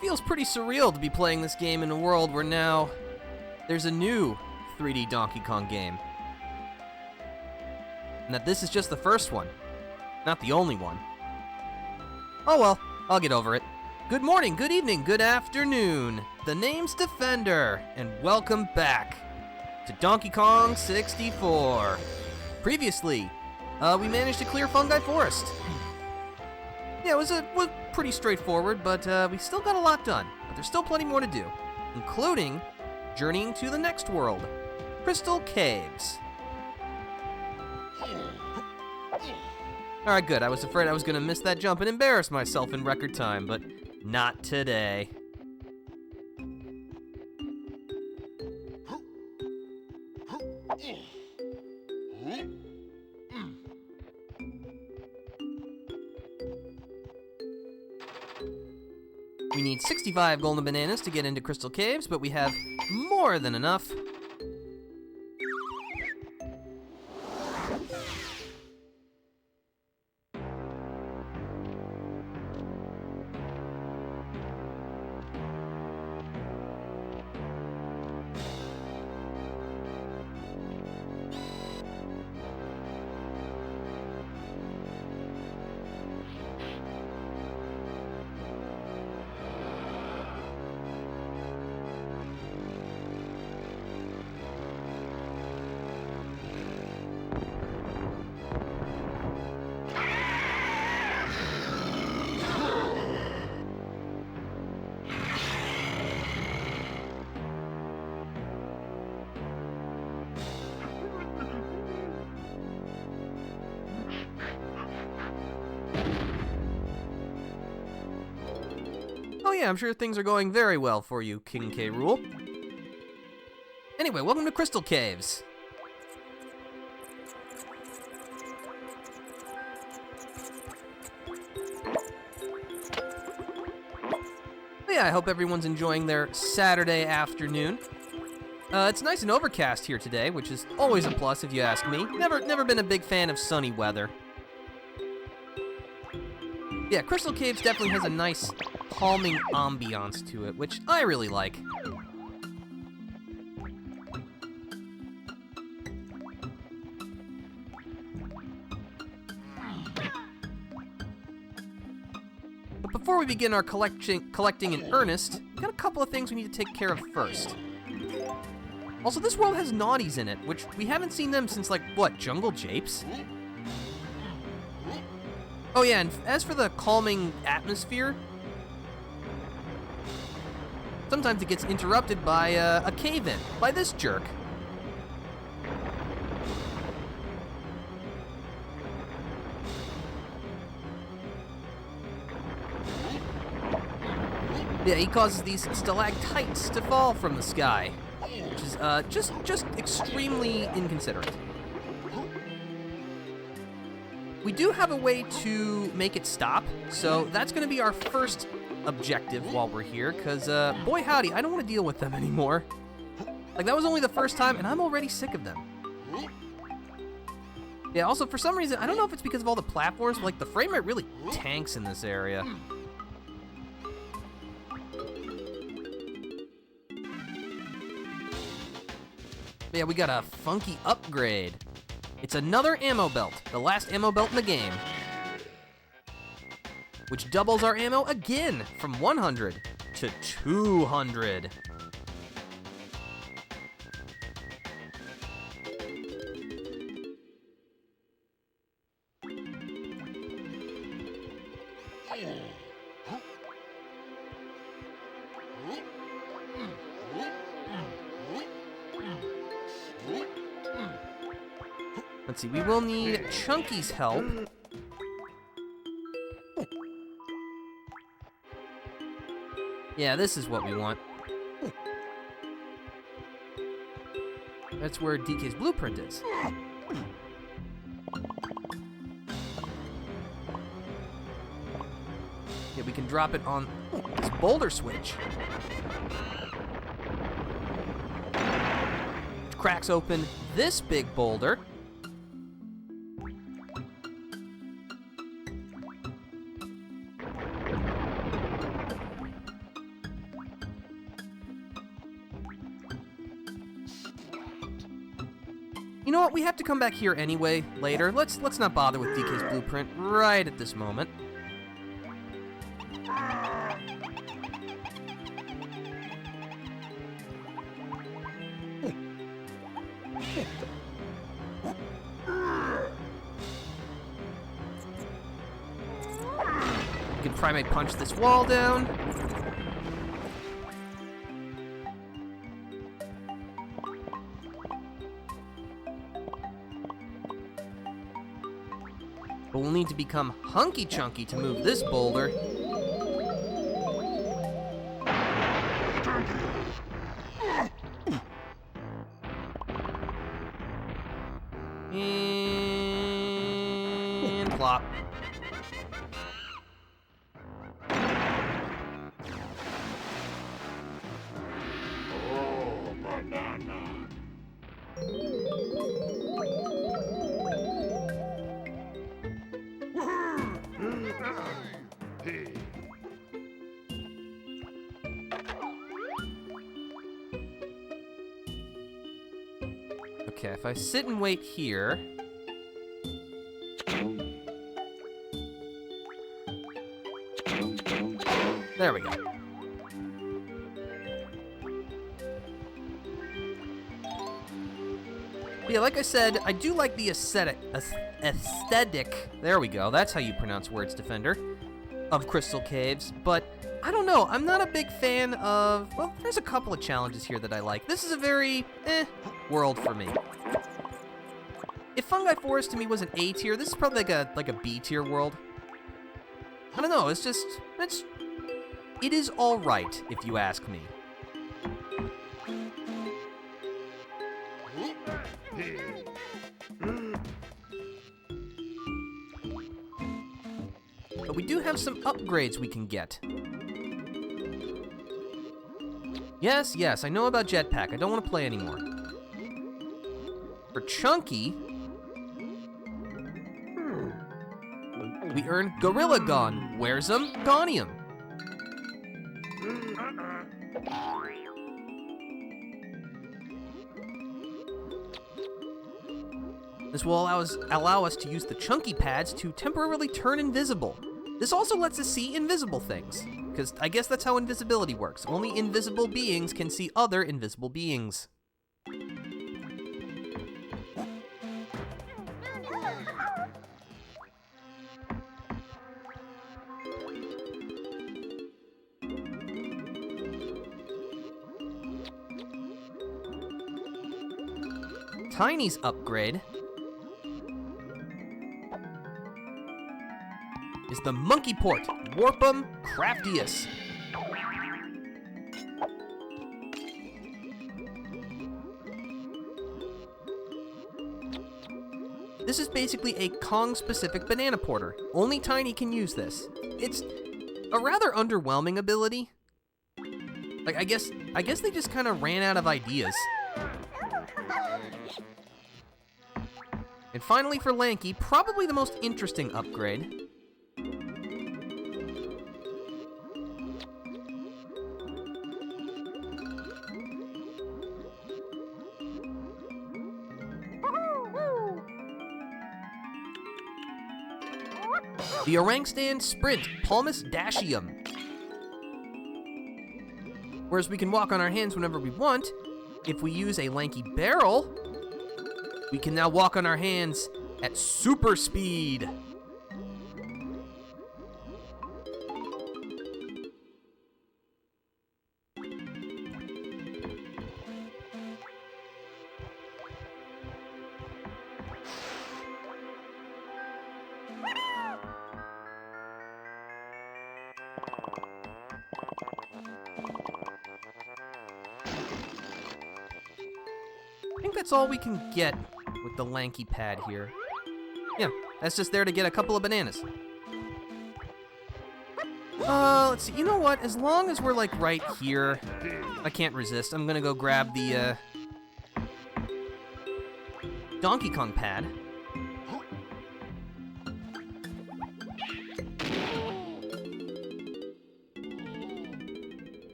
Feels pretty surreal to be playing this game in a world where now there's a new 3D Donkey Kong game. And that this is just the first one, not the only one. Oh well, I'll get over it. Good morning, good evening, good afternoon. The name's Defender, and welcome back to Donkey Kong 64. Previously, we managed to clear Fungi Forest. Yeah, it was pretty straightforward, but we still got a lot done. But there's still plenty more to do, including journeying to the next world, Crystal Caves. Alright, good. I was afraid I was gonna miss that jump and embarrass myself in record time, but not today. We need 65 golden bananas to get into Crystal Caves, but we have more than enough. Oh yeah, I'm sure things are going very well for you, King K. Rool. Anyway, welcome to Crystal Caves. But yeah, I hope everyone's enjoying their Saturday afternoon. It's nice and overcast here today, which is always a plus if you ask me. Never been a big fan of sunny weather. Yeah, Crystal Caves definitely has a nice, calming ambiance to it, which I really like. But before we begin our collecting in earnest, we've got a couple of things we need to take care of first. Also, this world has naughties in it, which we haven't seen them since, like, what, Jungle Japes? Oh yeah, and as for the calming atmosphere, sometimes it gets interrupted by a cave-in, by this jerk. Yeah, he causes these stalactites to fall from the sky, which is just extremely inconsiderate. We do have a way to make it stop, so that's going to be our first objective while we're here, because, boy howdy, I don't want to deal with them anymore. Like, that was only the first time, and I'm already sick of them. Yeah, also, for some reason, I don't know if it's because of all the platforms, but, like, the frame rate really tanks in this area. But yeah, we got a funky upgrade. It's another ammo belt, the last ammo belt in the game, which doubles our ammo again from 100 to 200. Let's see, we will need Chunky's help. Yeah, this is what we want. That's where DK's blueprint is. Yeah, we can drop it on this boulder switch. Which cracks open this big boulder. You know what? We have to come back here anyway later. Let's not bother with DK's blueprint right at this moment. You can Primate punch this wall down. But we'll need to become hunky chunky to move this boulder. And plop. Okay, if I sit and wait here... There we go. But yeah, like I said, I do like the aesthetic, there we go, that's how you pronounce words, Defender, of Crystal Caves, but I don't know, I'm not a big fan of, well, there's a couple of challenges here that I like. This is a very, world for me. If Fungi Forest to me was an A tier, this is probably like a B tier world. I don't know, it is alright, if you ask me. But we do have some upgrades we can get. Yes, I know about Jetpack. I don't want to play anymore. For Chunky, we earn Gorilla Gon. Where's him? Gonium. This will allow us to use the Chunky pads to temporarily turn invisible. This also lets us see invisible things, because I guess that's how invisibility works. Only invisible beings can see other invisible beings. Tiny's upgrade is the Monkey Port, Warp'em Craftius. This is basically a Kong-specific banana porter. Only Tiny can use this. It's a rather underwhelming ability. Like, I guess they just kind of ran out of ideas. And finally for Lanky, probably the most interesting upgrade. The Orangstand Sprint Palmus Dashium. Whereas we can walk on our hands whenever we want, if we use a Lanky Barrel, we can now walk on our hands at super speed. I think that's all we can get with the Lanky pad here. Yeah, that's just there to get a couple of bananas. Let's see, you know what? As long as we're, like, right here, I can't resist. I'm gonna go grab the, Donkey Kong pad.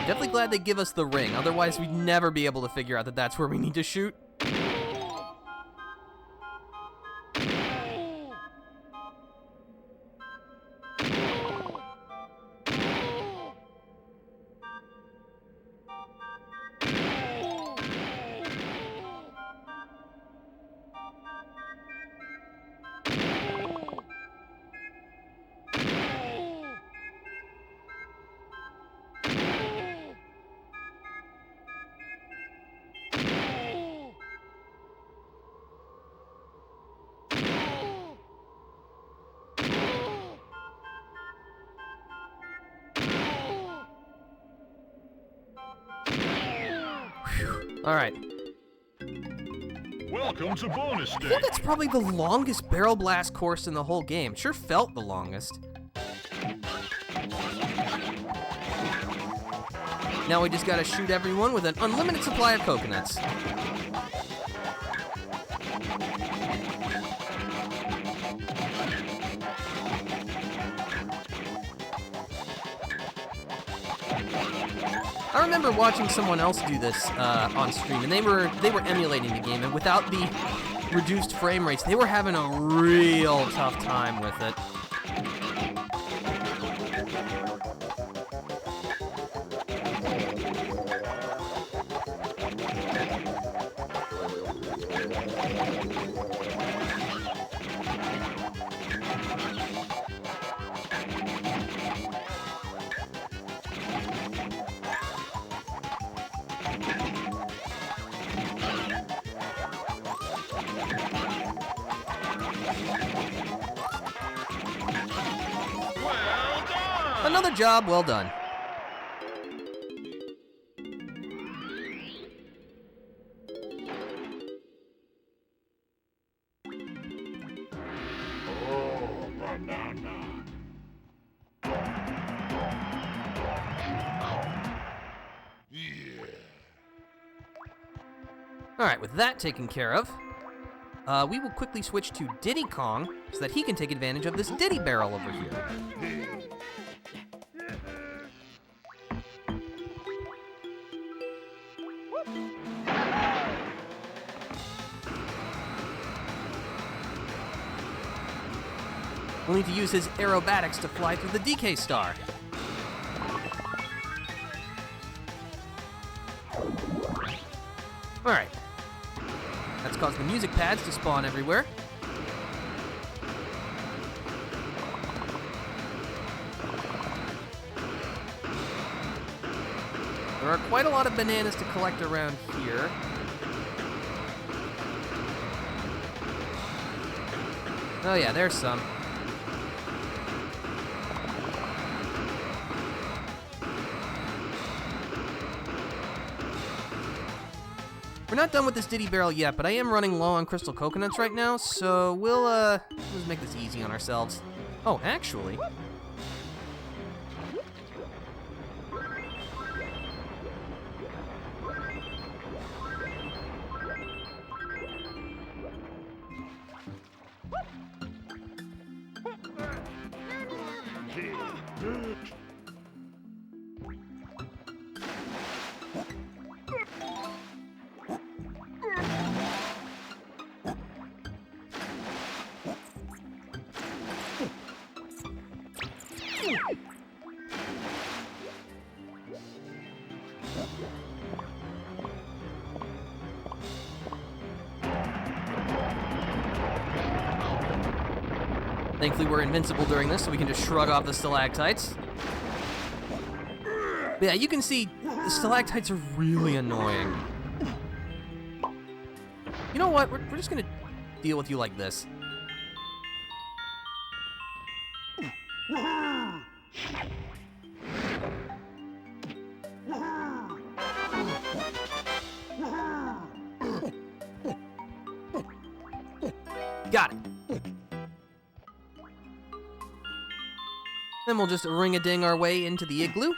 Definitely glad they give us the ring, otherwise we'd never be able to figure out that that's where we need to shoot. Alright. Welcome to bonus I day. think that's probably the longest barrel blast course in the whole game. Sure felt the longest. Now we just gotta shoot everyone with an unlimited supply of coconuts. I remember watching someone else do this on stream, and they were emulating the game, and without the reduced frame rates, they were having a real tough time with it. Another job well done. Oh, banana. Yeah. Alright, with that taken care of, we will quickly switch to Diddy Kong so that he can take advantage of this Diddy barrel over here. We'll need to use his aerobatics to fly through the DK star. Alright. That's caused the music pads to spawn everywhere. There are quite a lot of bananas to collect around here. Oh yeah, there's some. We're not done with this Diddy barrel yet, but I am running low on crystal coconuts right now, so we'll just make this easy on ourselves. Oh, actually. Thankfully, we're invincible during this, so we can just shrug off the stalactites. But yeah, you can see the stalactites are really annoying. You know what? We're just gonna deal with you like this. Got it. Then we'll just ring-a-ding our way into the igloo.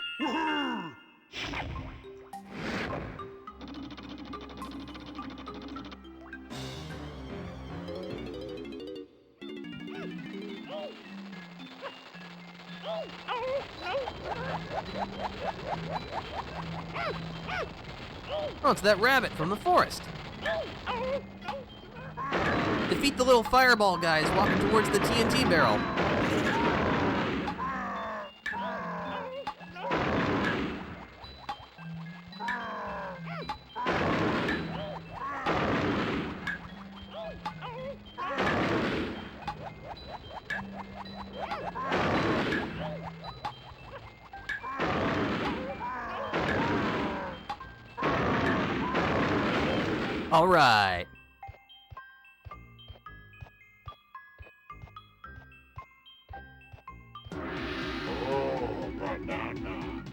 Oh, it's that rabbit from the forest. Defeat the little fireball guys walking towards the TNT barrel. All right. Oh, banana.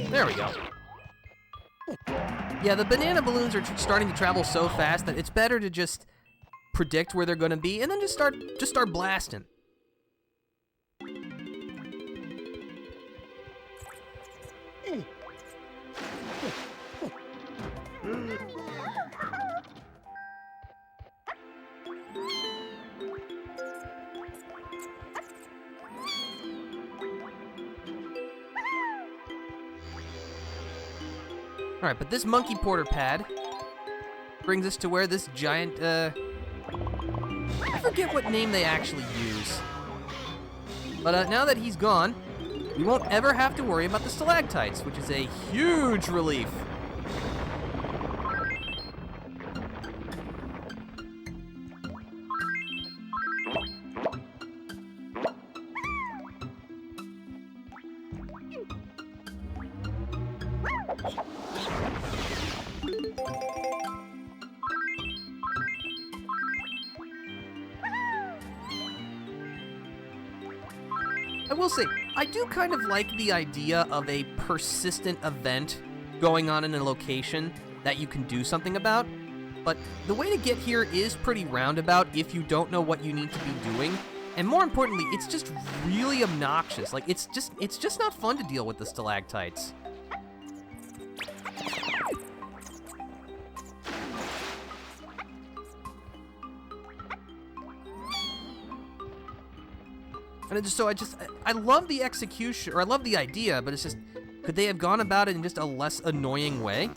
There we go. Yeah, the banana balloons are starting to travel so fast that it's better to just predict where they're going to be and then just start blasting. All right, but this monkey porter pad brings us to where this giant, I forget what name they actually use. But now that he's gone, we won't ever have to worry about the stalactites, which is a huge relief. I will say, I do kind of like the idea of a persistent event going on in a location that you can do something about, but the way to get here is pretty roundabout if you don't know what you need to be doing, and more importantly, it's just really obnoxious. Like, it's just not fun to deal with the stalactites. And I love the execution, or I love the idea, but it's just, could they have gone about it in just a less annoying way?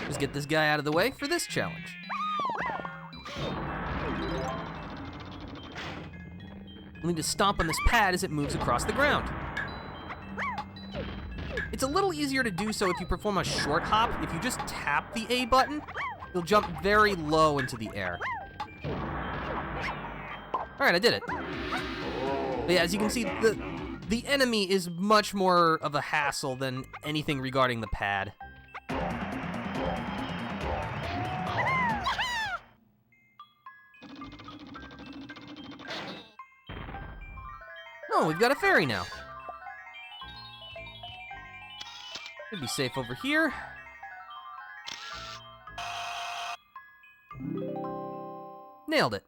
Just get this guy out of the way for this challenge. We'll need to stomp on this pad as it moves across the ground. It's a little easier to do so if you perform a short hop. If you just tap the A button, you'll jump very low into the air. All right, I did it. But yeah, as you can see, the enemy is much more of a hassle than anything regarding the pad. Oh, we've got a fairy now. Should be safe over here. Nailed it.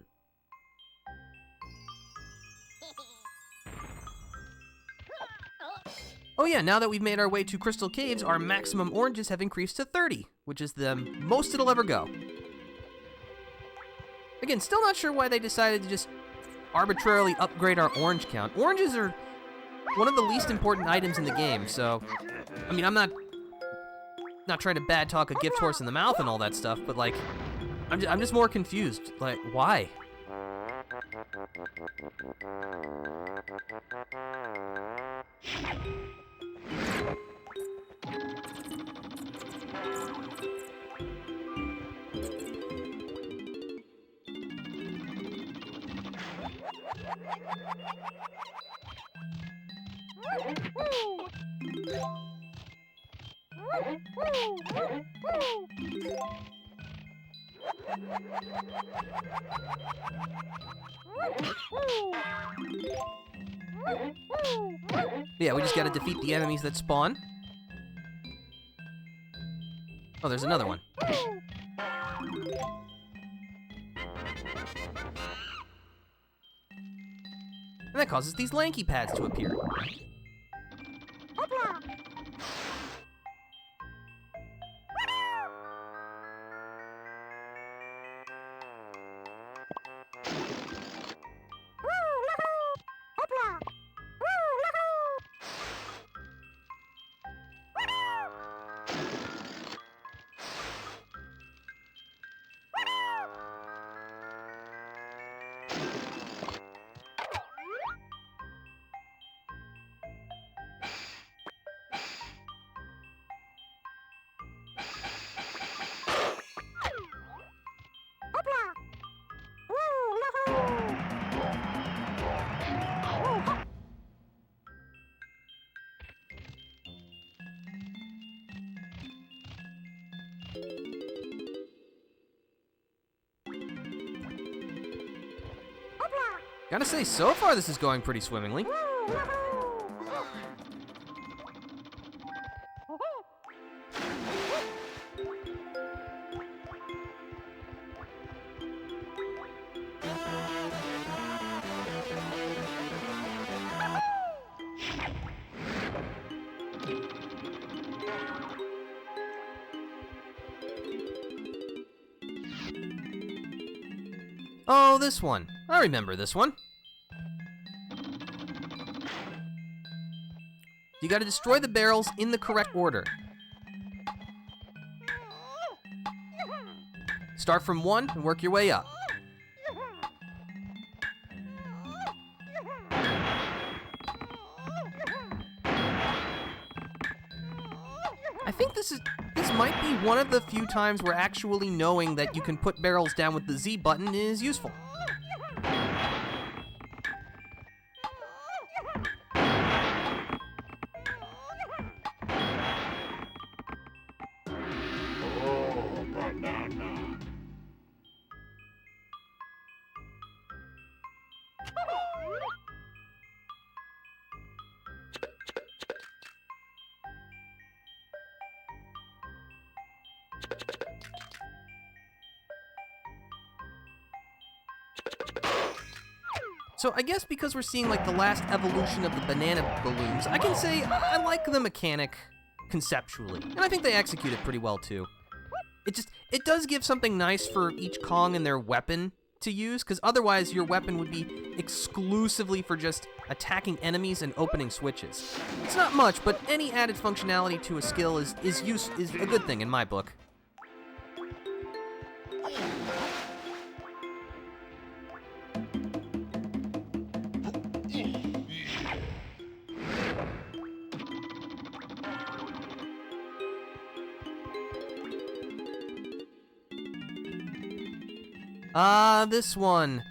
Oh yeah, now that we've made our way to Crystal Caves, our maximum oranges have increased to 30, which is the most it'll ever go. Again, still not sure why they decided to just arbitrarily upgrade our orange count. Oranges are one of the least important items in the game, so, I mean, I'm not trying to bad talk a gift horse in the mouth and all that stuff, but like, I'm just more confused. Like, why? Yeah, we just gotta defeat the enemies that spawn. Oh, there's another one. And that causes these lanky pads to appear. Gotta say, so far this is going pretty swimmingly. Oh, this one. I remember this one. You gotta destroy the barrels in the correct order. Start from 1 and work your way up. I think this might be one of the few times where actually knowing that you can put barrels down with the Z button is useful. Oh, banana. So I guess because we're seeing like the last evolution of the banana balloons, I can say I like the mechanic conceptually. And I think they execute it pretty well too. It does give something nice for each Kong and their weapon to use, because otherwise your weapon would be exclusively for just attacking enemies and opening switches. It's not much, but any added functionality to a skill is a good thing in my book. Ah, this one.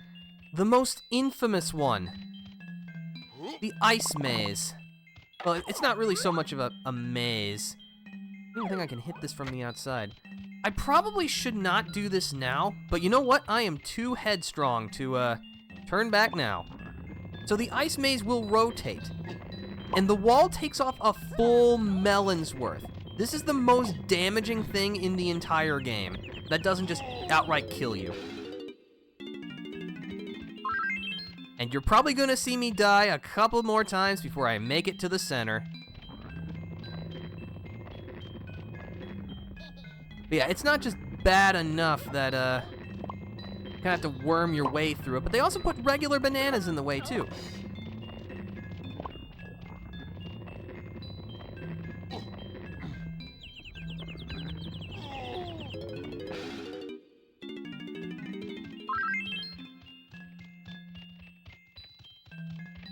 The most infamous one. The ice maze. Well, it's not really so much of a maze. I don't think I can hit this from the outside. I probably should not do this now, but you know what? I am too headstrong to, turn back now. So the ice maze will rotate, and the wall takes off a full melon's worth. This is the most damaging thing in the entire game. That doesn't just outright kill you. And you're probably gonna see me die a couple more times before I make it to the center. But yeah, it's not just bad enough that, you kinda have to worm your way through it, but they also put regular bananas in the way, too.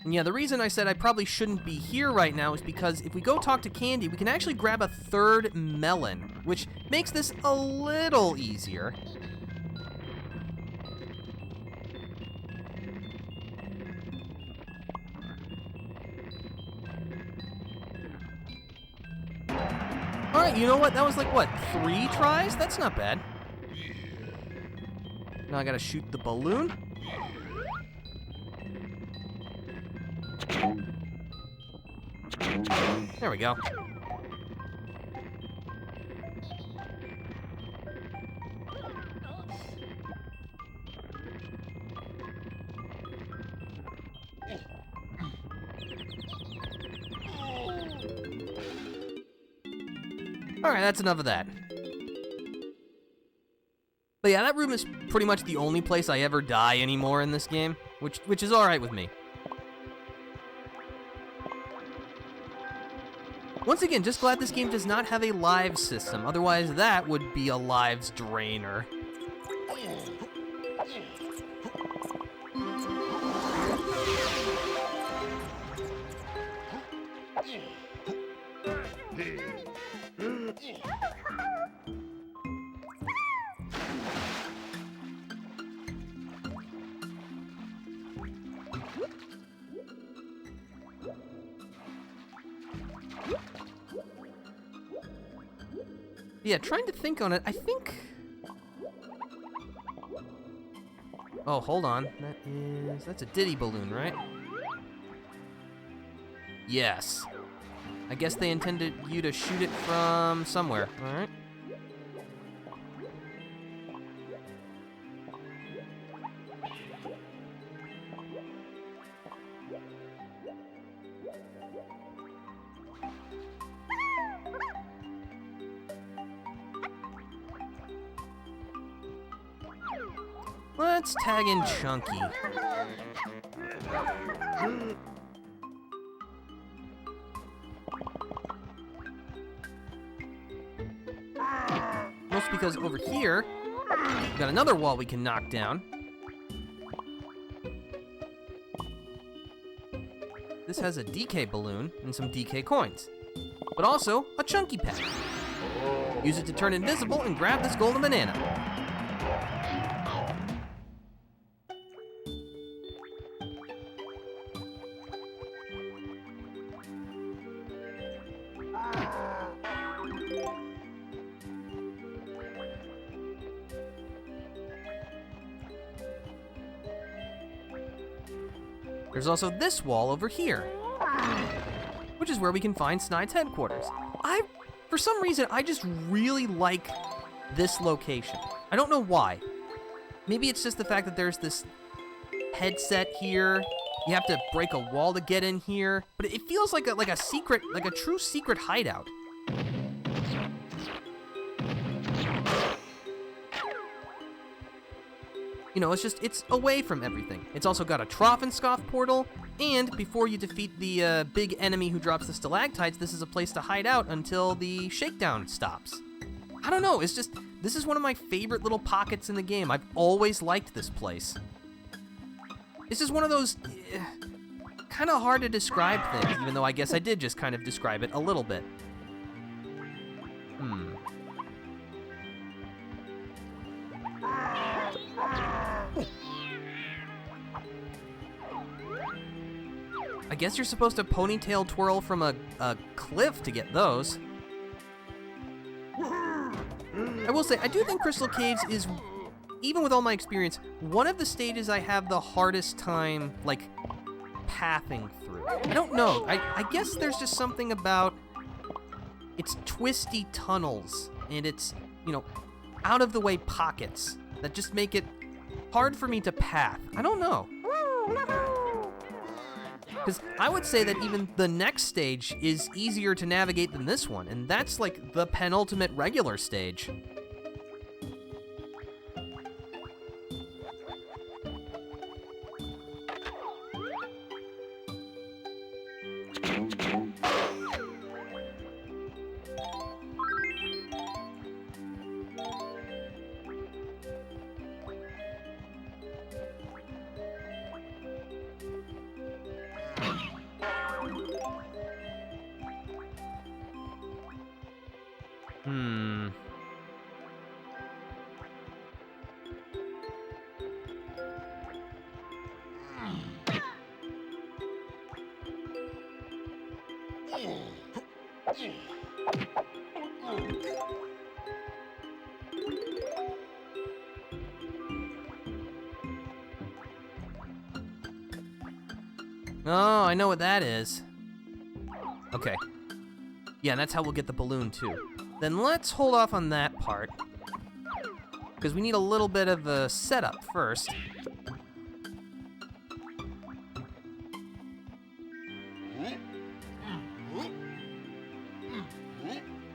And yeah, the reason I said I probably shouldn't be here right now is because if we go talk to Candy, we can actually grab a third melon, which makes this a little easier. Alright, you know what? That was like, what, 3 tries? That's not bad. Now I gotta shoot the balloon. There we go. Alright, that's enough of that. But yeah, that room is pretty much the only place I ever die anymore in this game, which is alright with me. Once again, just glad this game does not have a lives system, otherwise that would be a lives drainer. Yeah, trying to think on it, I think... Oh, hold on. That's a Diddy balloon, right? Yes. I guess they intended you to shoot it from somewhere, alright? Let's tag in Chunky. Most because over here, we've got another wall we can knock down. This has a DK balloon and some DK coins, but also a Chunky pack. Use it to turn invisible and grab this golden banana. There's also this wall over here, which is where we can find Snide's headquarters. For some reason, I just really like this location. I don't know why. Maybe it's just the fact that there's this headset here. You have to break a wall to get in here, but it feels like a secret, like a true secret hideout. You know, it's away from everything. It's also got a Trough and Scoff portal, and before you defeat the big enemy who drops the stalactites, this is a place to hide out until the shakedown stops. I don't know, this is one of my favorite little pockets in the game. I've always liked this place. This is one of those kind of hard to describe things, even though I guess I did just kind of describe it a little bit. I guess you're supposed to ponytail twirl from a cliff to get those. I will say, I do think Crystal Caves is, even with all my experience, one of the stages I have the hardest time, like, pathing through. I don't know. I guess there's just something about its twisty tunnels and its, you know, out-of-the-way pockets that just make it hard for me to path. I don't know. Because I would say that even the next stage is easier to navigate than this one, and that's like the penultimate regular stage. Oh, I know what that is. Okay. Yeah, that's how we'll get the balloon too. Then let's hold off on that part, because we need a little bit of a setup first.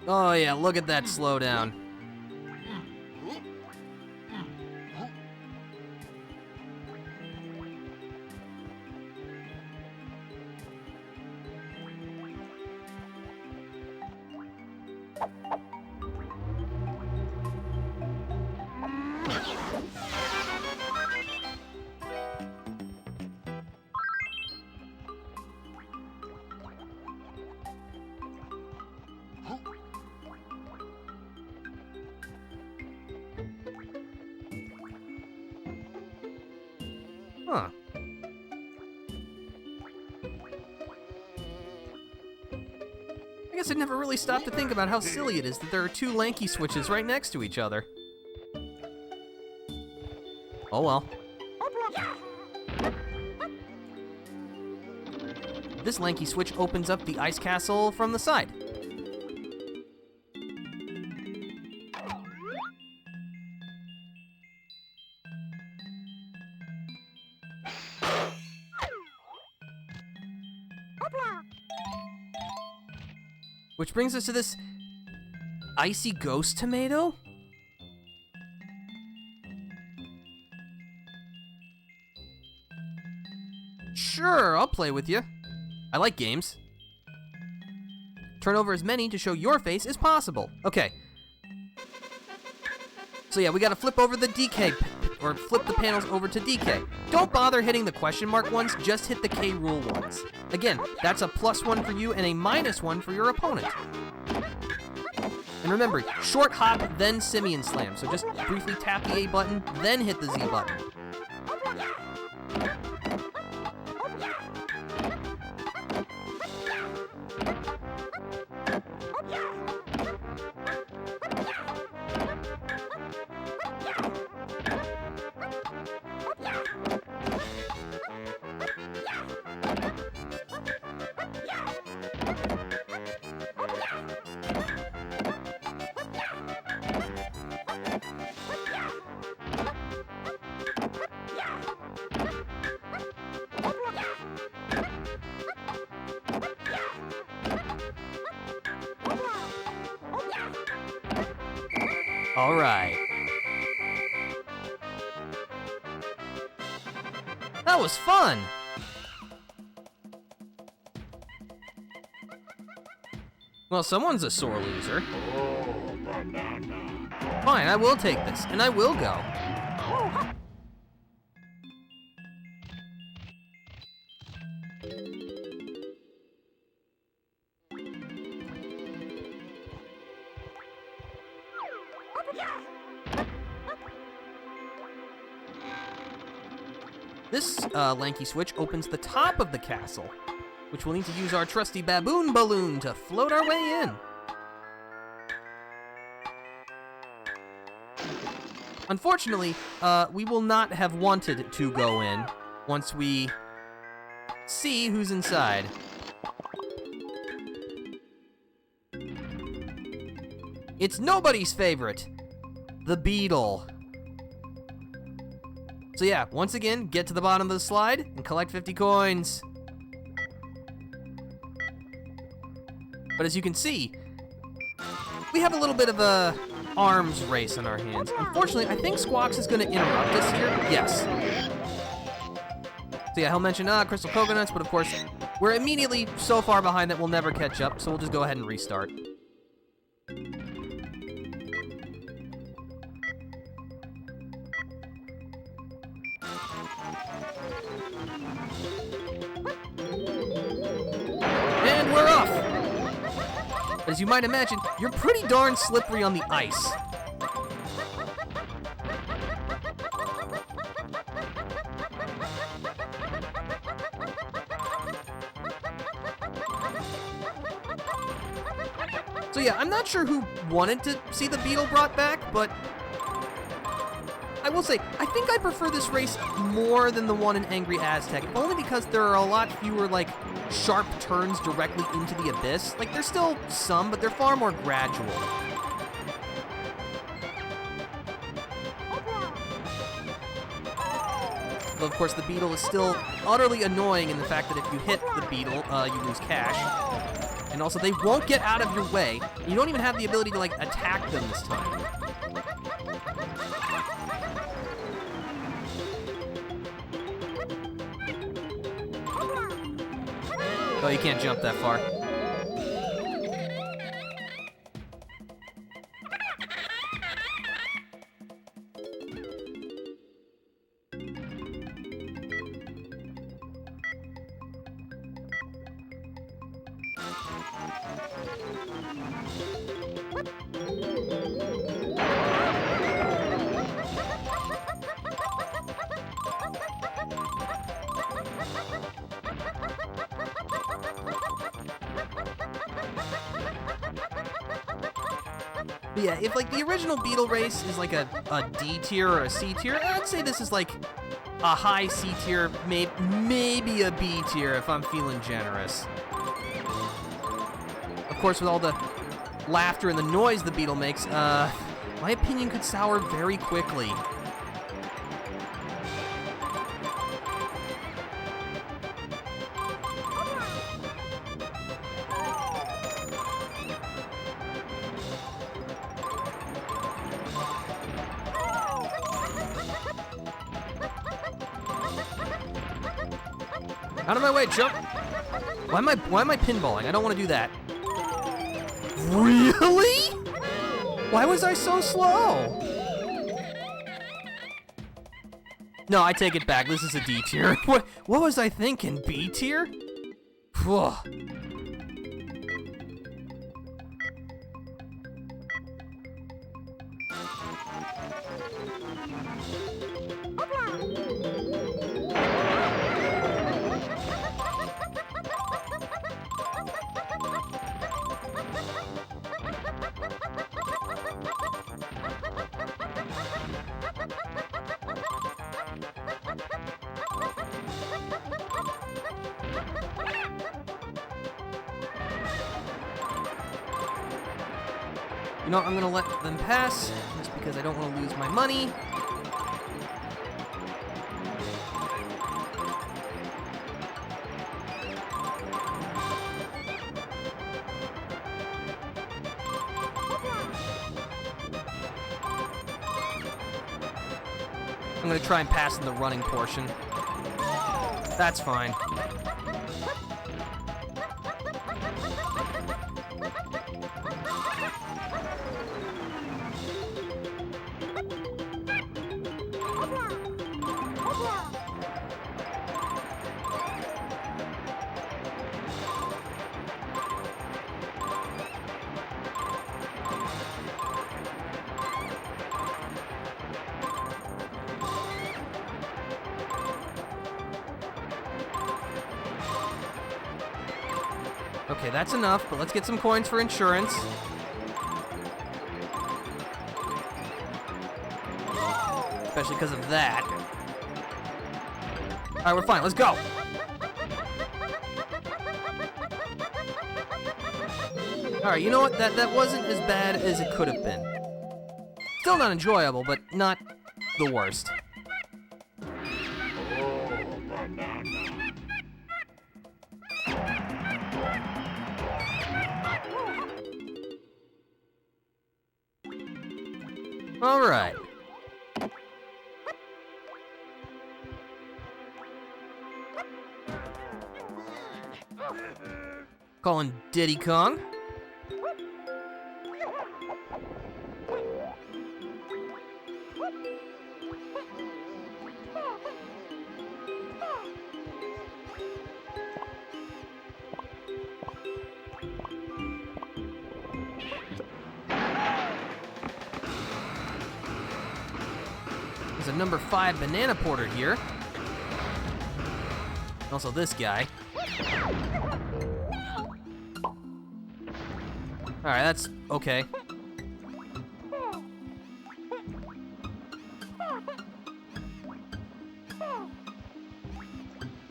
Oh yeah, look at that slowdown. Huh. I guess I never really stopped to think about how silly it is that there are two lanky switches right next to each other. Oh well. This lanky switch opens up the ice castle from the side. Which brings us to this icy ghost tomato? Sure, I'll play with you. I like games. Turn over as many to show your face as possible. Okay. So yeah, we gotta flip over the DK, or flip the panels over to DK. Don't bother hitting the question mark ones, just hit the K Rool ones. Again, that's a +1 for you and a -1 for your opponent. And remember, short hop, then Simian slam. So just briefly tap the A button, then hit the Z button. All right. That was fun. Well, someone's a sore loser. Oh, banana. Fine, I will take this, and I will go. This lanky switch opens the top of the castle, which we'll need to use our trusty baboon balloon to float our way in. Unfortunately, we will not have wanted to go in once we see who's inside. It's nobody's favorite, the beetle. So yeah, once again, get to the bottom of the slide and collect 50 coins. But as you can see, we have a little bit of a arms race on our hands. Unfortunately, I think Squawks is going to interrupt us here. Yes. So yeah, he'll mention, crystal coconuts, but of course, we're immediately so far behind that we'll never catch up, so we'll just go ahead and restart. And we're off! As you might imagine, you're pretty darn slippery on the ice. So yeah, I'm not sure who wanted to see the beetle brought back, but I will say, I think I prefer this race more than the one in Angry Aztec, only because there are a lot fewer, like, sharp turns directly into the abyss. Like, there's still some, but they're far more gradual. But of course, the beetle is still utterly annoying in the fact that if you hit the beetle, you lose cash. And also, they won't get out of your way. You don't even have the ability to, like, attack them this time. Oh, you can't jump that far. But yeah, if like the original Beetle race is like a D tier or a C tier, I'd say this is like a high C tier, maybe a B tier if I'm feeling generous. Of course, with all the laughter and the noise the Beetle makes, my opinion could sour very quickly. Out of my way, jump! Why am I pinballing? I don't want to do that. Really? Why was I so slow? No, I take it back. This is a D tier. What was I thinking? B tier? Whew. You know, I'm gonna let them pass, just because I don't want to lose my money. I'm gonna try and pass in the running portion. That's fine. Okay, that's enough, but let's get some coins for insurance. Especially because of that. Alright, we're fine, let's go! Alright, you know what? That wasn't as bad as it could have been. Still not enjoyable, but not the worst. All right. Calling Diddy Kong. There's a number 5 banana porter here. Also this guy. Alright, that's okay.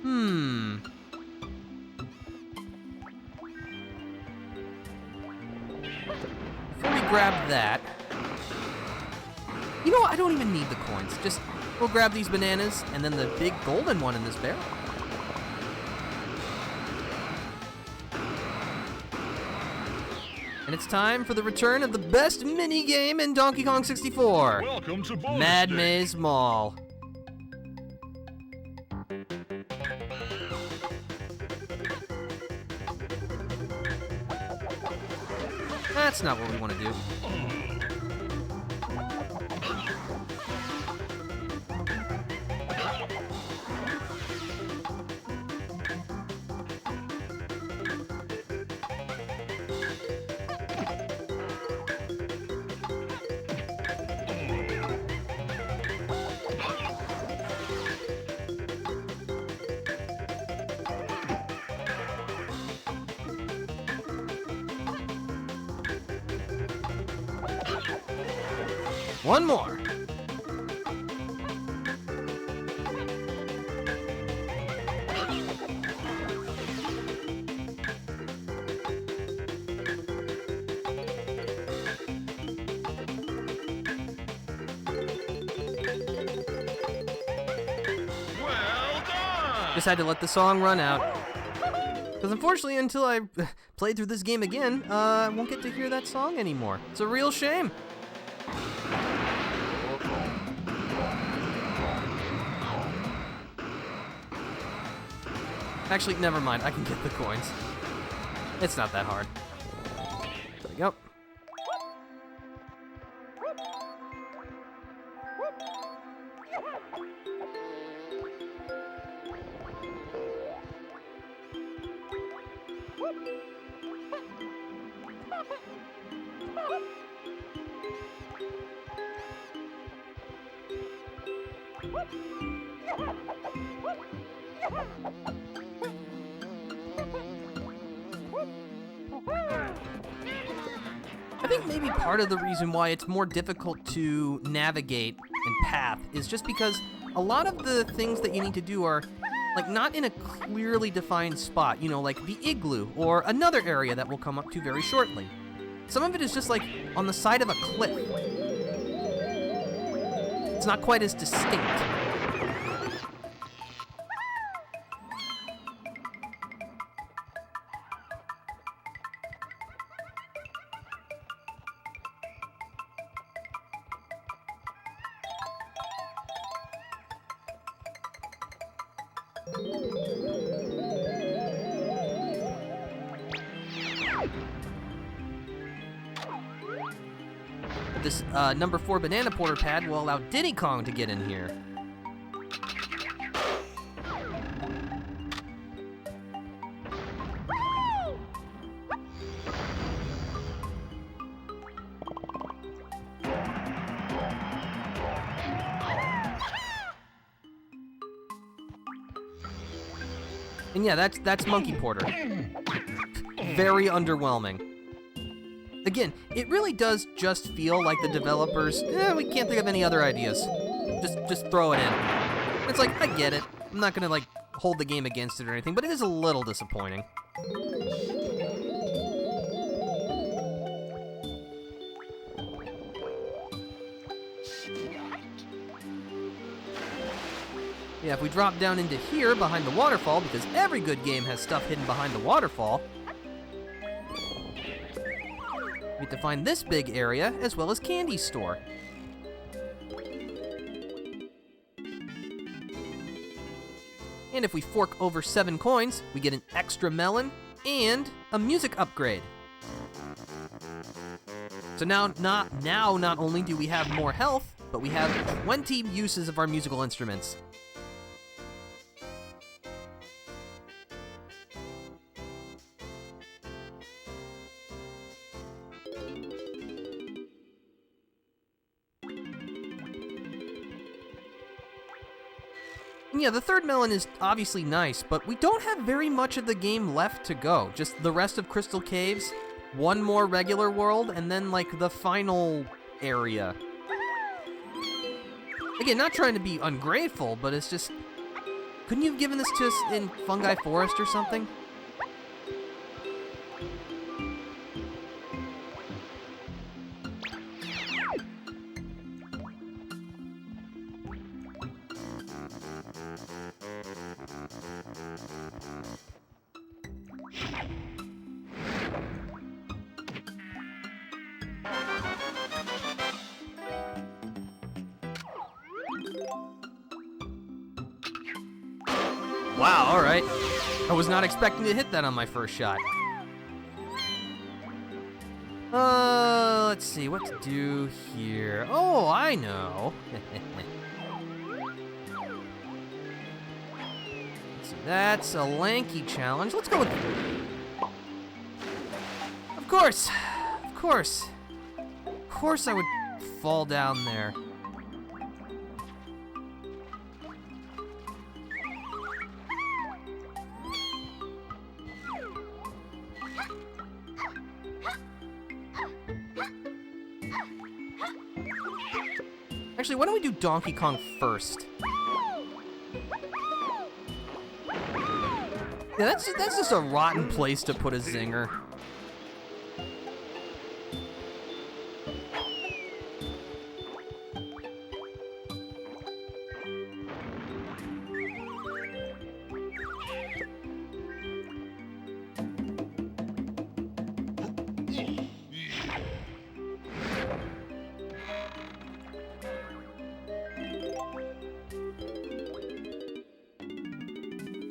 Before we grab that... You know what? I don't even need the coins. Just, we'll grab these bananas and then the big golden one in this barrel. And it's time for the return of the best mini-game in Donkey Kong 64. Welcome to bonus Mad day. Maze Mall. That's not what we want to do. One more. Well done! Just had to let the song run out. Because unfortunately, until I play through this game again, I won't get to hear that song anymore. It's a real shame. Actually, never mind. I can get the coins. It's not that hard. There we go. I think maybe part of the reason why it's more difficult to navigate and path is just because a lot of the things that you need to do are like not in a clearly defined spot, you know, like the igloo or another area that we'll come up to very shortly. Some of it is just like on the side of a cliff. It's not quite as distinct. This number 4 banana porter pad will allow Diddy Kong to get in here. And yeah, that's Monkey Porter. Very underwhelming. Again, it really does just feel like the developers, we can't think of any other ideas. Just throw it in. It's like, I get it. I'm not gonna like hold the game against it or anything, but it is a little disappointing. Yeah, if we drop down into here behind the waterfall, because every good game has stuff hidden behind the waterfall, we have to find this big area, as well as Candy Store. And if we fork over 7 coins, we get an extra melon and a music upgrade. So now not only do we have more health, but we have 20 uses of our musical instruments. Yeah, the third melon is obviously nice, but we don't have very much of the game left to go. Just the rest of Crystal Caves, one more regular world, and then, like, the final area. Again, not trying to be ungrateful, but it's just... Couldn't you have given this to us in Fungi Forest or something? Wow, alright. I was not expecting to hit that on my first shot. Let's see, what to do here? Oh, I know. Let's see, that's a lanky challenge. Let's go with... Of course I would fall down there. Actually, why don't we do Donkey Kong first? Yeah, that's just a rotten place to put a zinger.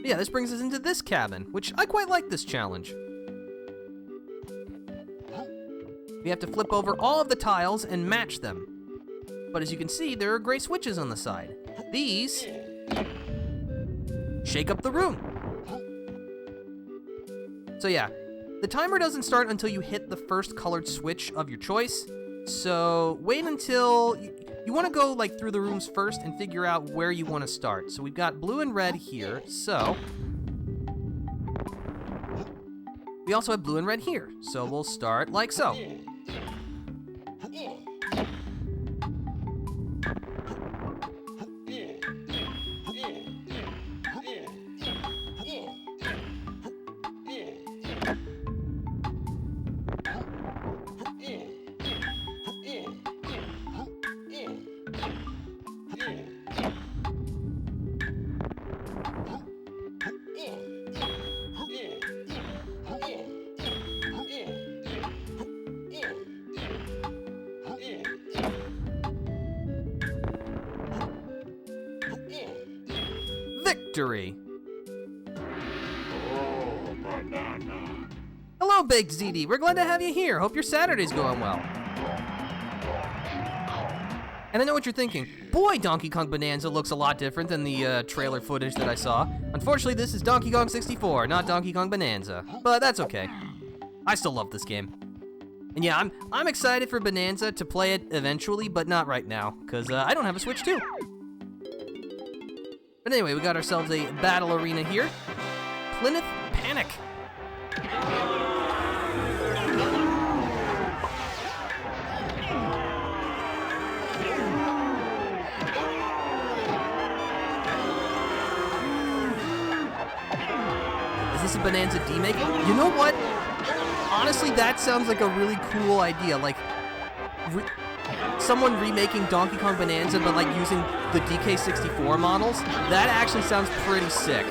Yeah, this brings us into this cabin, which I quite like this challenge. We have to flip over all of the tiles and match them. But as you can see, there are gray switches on the side. These shake up the room. So yeah, the timer doesn't start until you hit the first colored switch of your choice. So wait until you want to go like through the rooms first and figure out where you want to start. So we've got blue and red here. So we also have blue and red here. So we'll start like so. Victory! Hello, Baked ZD. We're glad to have you here. Hope your Saturday's going well. And I know what you're thinking. Boy, Donkey Kong Bonanza looks a lot different than the trailer footage that I saw. Unfortunately, this is Donkey Kong 64, not Donkey Kong Bonanza. But that's okay. I still love this game. And yeah, I'm excited for Bonanza to play it eventually, but not right now, because I don't have a Switch 2. But anyway, we got ourselves a battle arena here. Plymouth Panic. Is this a Bonanza D-Make? You know what? Honestly, that sounds like a really cool idea. Like, someone remaking Donkey Kong Bonanza, but like using the DK64 models. That actually sounds pretty sick.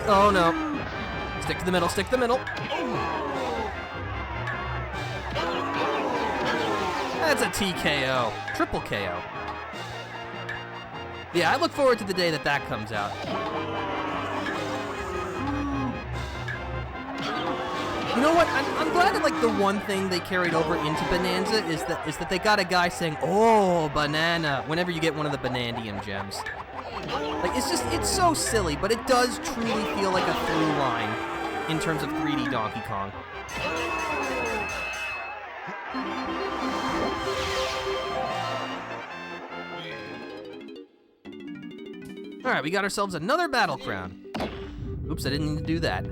Oh no. Stick to the middle, stick to the middle. That's a TKO. Triple KO. Yeah, I look forward to the day that comes out. You know what? I'm glad that like the one thing they carried over into Bonanza is that they got a guy saying, "Oh, banana," whenever you get one of the Banandium gems. Like it's so silly, but it does truly feel like a through line in terms of 3D Donkey Kong. All right, we got ourselves another battle crown. Oops, I didn't need to do that.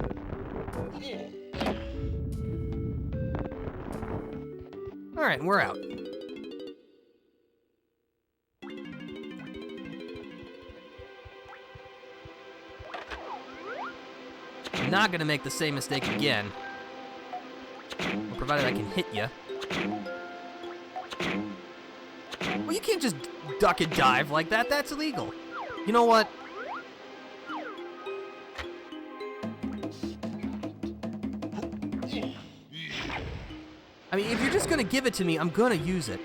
Alright, and we're out. I'm not gonna make the same mistake again. Provided I can hit you. Well, you can't just duck and dive like that. That's illegal. You know what? I mean, if you're just gonna give it to me, I'm gonna use it.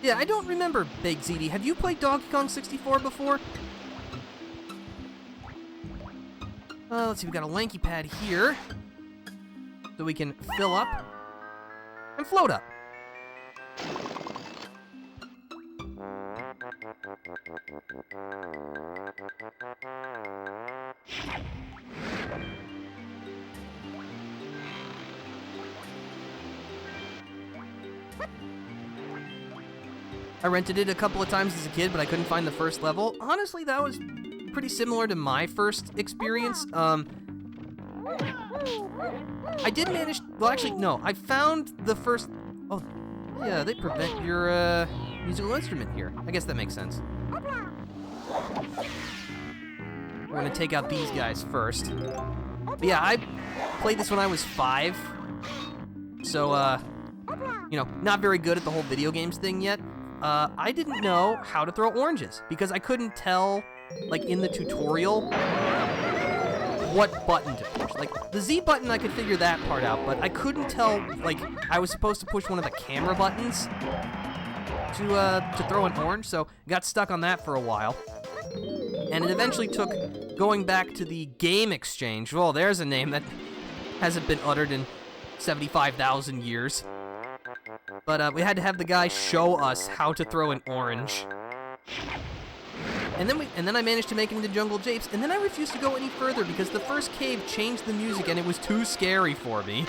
Yeah, I don't remember, Big ZD. Have you played Donkey Kong 64 before? Let's see, we got a lanky pad here. So we can fill up and float up. I rented it a couple of times as a kid, but I couldn't find the first level. Honestly, that was pretty similar to my first experience. I did manage, well actually, no, I found the first, oh, yeah, they prevent your musical instrument here. I guess that makes sense. We're gonna take out these guys first. But yeah, I played this when I was 5. So, you know, not very good at the whole video games thing yet. I didn't know how to throw oranges because I couldn't tell, like, in the tutorial what button to push. Like, the Z button, I could figure that part out, but I couldn't tell, like, I was supposed to push one of the camera buttons to throw an orange, so got stuck on that for a while. And it eventually took going back to the Game Exchange. Well, there's a name that hasn't been uttered in 75,000 years. But we had to have the guy show us how to throw an orange. And then I managed to make it into Jungle Japes, and then I refused to go any further because the first cave changed the music and it was too scary for me.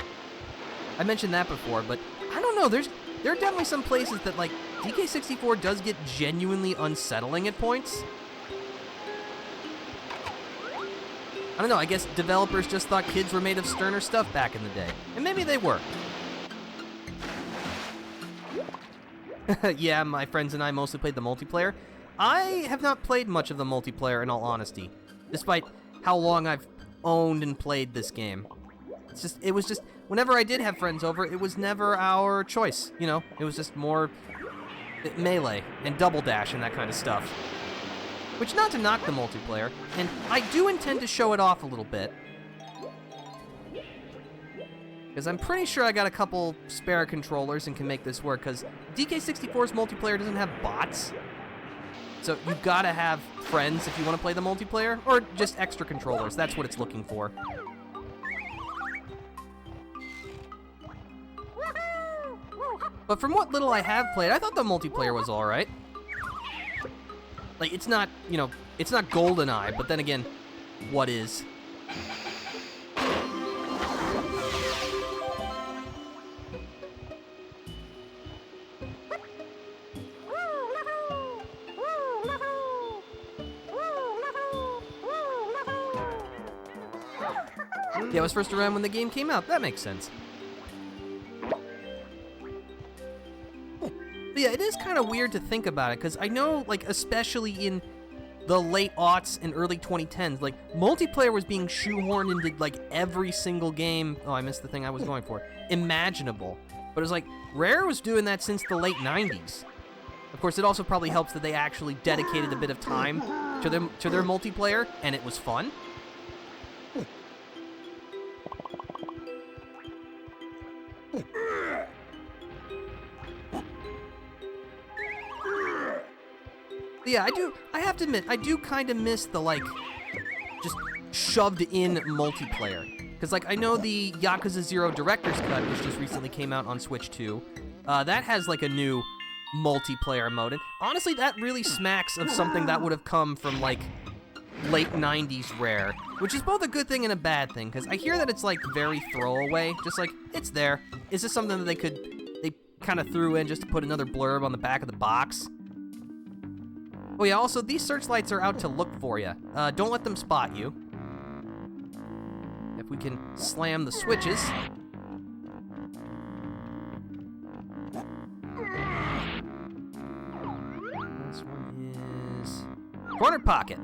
I mentioned that before, but I don't know, there are definitely some places that, like, DK64 does get genuinely unsettling at points. I don't know, I guess developers just thought kids were made of sterner stuff back in the day. And maybe they were. Yeah, my friends and I mostly played the multiplayer. I have not played much of the multiplayer, in all honesty, despite how long I've owned and played this game. It was just, whenever I did have friends over, it was never our choice, you know? It was just more melee and double dash and that kind of stuff. Which, not to knock the multiplayer, and I do intend to show it off a little bit. Because I'm pretty sure I got a couple spare controllers and can make this work, because DK64's multiplayer doesn't have bots. So you've got to have friends if you want to play the multiplayer, or just extra controllers. That's what it's looking for. But from what little I have played, I thought the multiplayer was alright. Like, it's not, you know, it's not GoldenEye, but then again, what is? Yeah, I was first around when the game came out. That makes sense. But yeah, it is kind of weird to think about it, because I know, like, especially in the late aughts and early 2010s, like, multiplayer was being shoehorned into, like, every single game. Oh, I missed the thing I was going for. Imaginable. But it was like, Rare was doing that since the late 90s. Of course, it also probably helps that they actually dedicated a bit of time to their multiplayer, and it was fun. Yeah, I have to admit, I do kind of miss the, like, just shoved-in multiplayer. Because, like, I know the Yakuza 0 Director's Cut, which just recently came out on Switch 2, that has, like, a new multiplayer mode. And honestly, that really smacks of something that would have come from, like, late 90s Rare, which is both a good thing and a bad thing, because I hear that it's, like, very throwaway, just like, it's there. Is this something that they kind of threw in just to put another blurb on the back of the box? Oh yeah, also, these searchlights are out to look for you. Don't let them spot you. If we can slam the switches. This one is corner pocket.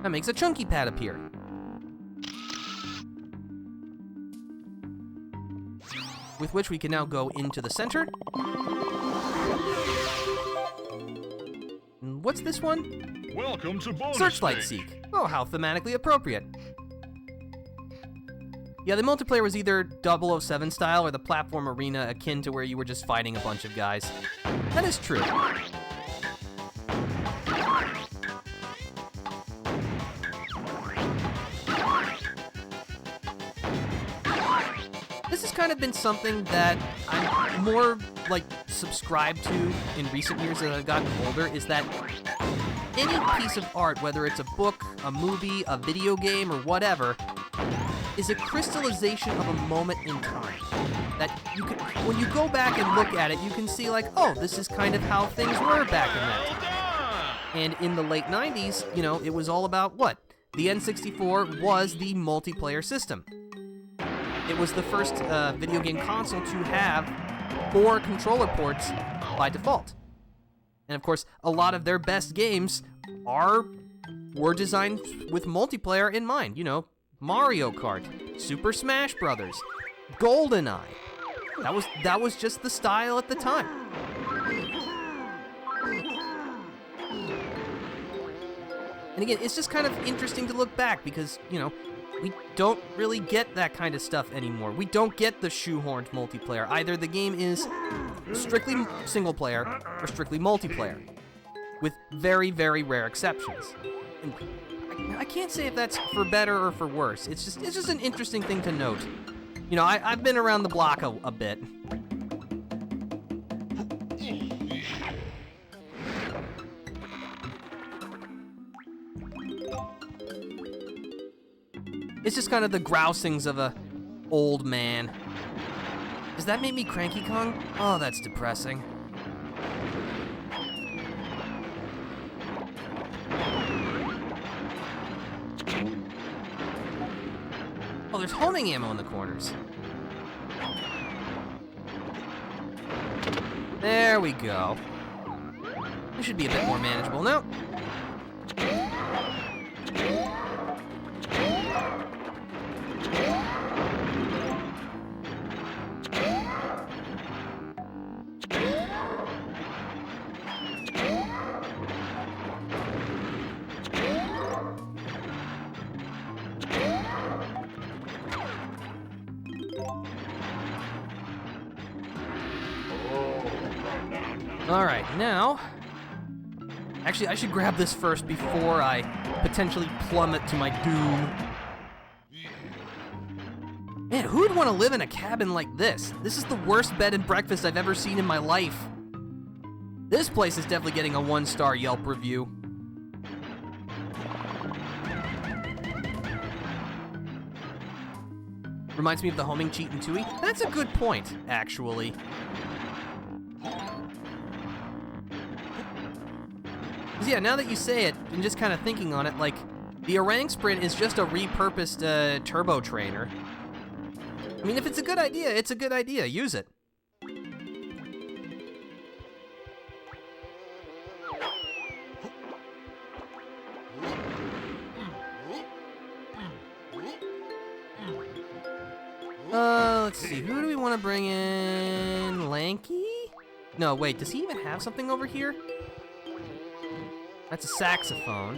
That makes a chunky pad appear. With which we can now go into the center. And what's this one? Welcome to bonus Searchlight stage. Seek. Oh, how thematically appropriate. Yeah, the multiplayer was either 007 style or the platform arena akin to where you were just fighting a bunch of guys. That is true. This has kind of been something that I'm more, like, subscribed to in recent years as I've gotten older, is that any piece of art, whether it's a book, a movie, a video game, or whatever, is a crystallization of a moment in time. That you can, when you go back and look at it, you can see like, oh, this is kind of how things were back in that time. And in the late 90s, you know, it was all about what? The N64 was the multiplayer system. It was the first video game console to have 4 controller ports by default. And of course, a lot of their best games were designed with multiplayer in mind. You know, Mario Kart, Super Smash Brothers, GoldenEye. That was just the style at the time. And again, it's just kind of interesting to look back because, you know, we don't really get that kind of stuff anymore. We don't get the shoehorned multiplayer. Either the game is strictly single player or strictly multiplayer, with very, very rare exceptions. And I can't say if that's for better or for worse. It's just an interesting thing to note. You know, I've been around the block a bit. It's just kind of the grousings of a old man. Does that make me cranky, Kong? Oh, that's depressing. Oh, there's homing ammo in the corners. There we go. This should be a bit more manageable. No. Alright, now... Actually, I should grab this first before I potentially plummet to my doom. Man, who would want to live in a cabin like this? This is the worst bed and breakfast I've ever seen in my life. This place is definitely getting a 1-star Yelp review. Reminds me of the homing cheat in Tui. That's a good point, actually. Because yeah, now that you say it, and just kind of thinking on it, like, the Orang Sprint is just a repurposed turbo trainer. I mean, if it's a good idea, it's a good idea. Use it. Let's see, who do we want to bring in? Lanky? No, wait, does he even have something over here? That's a saxophone.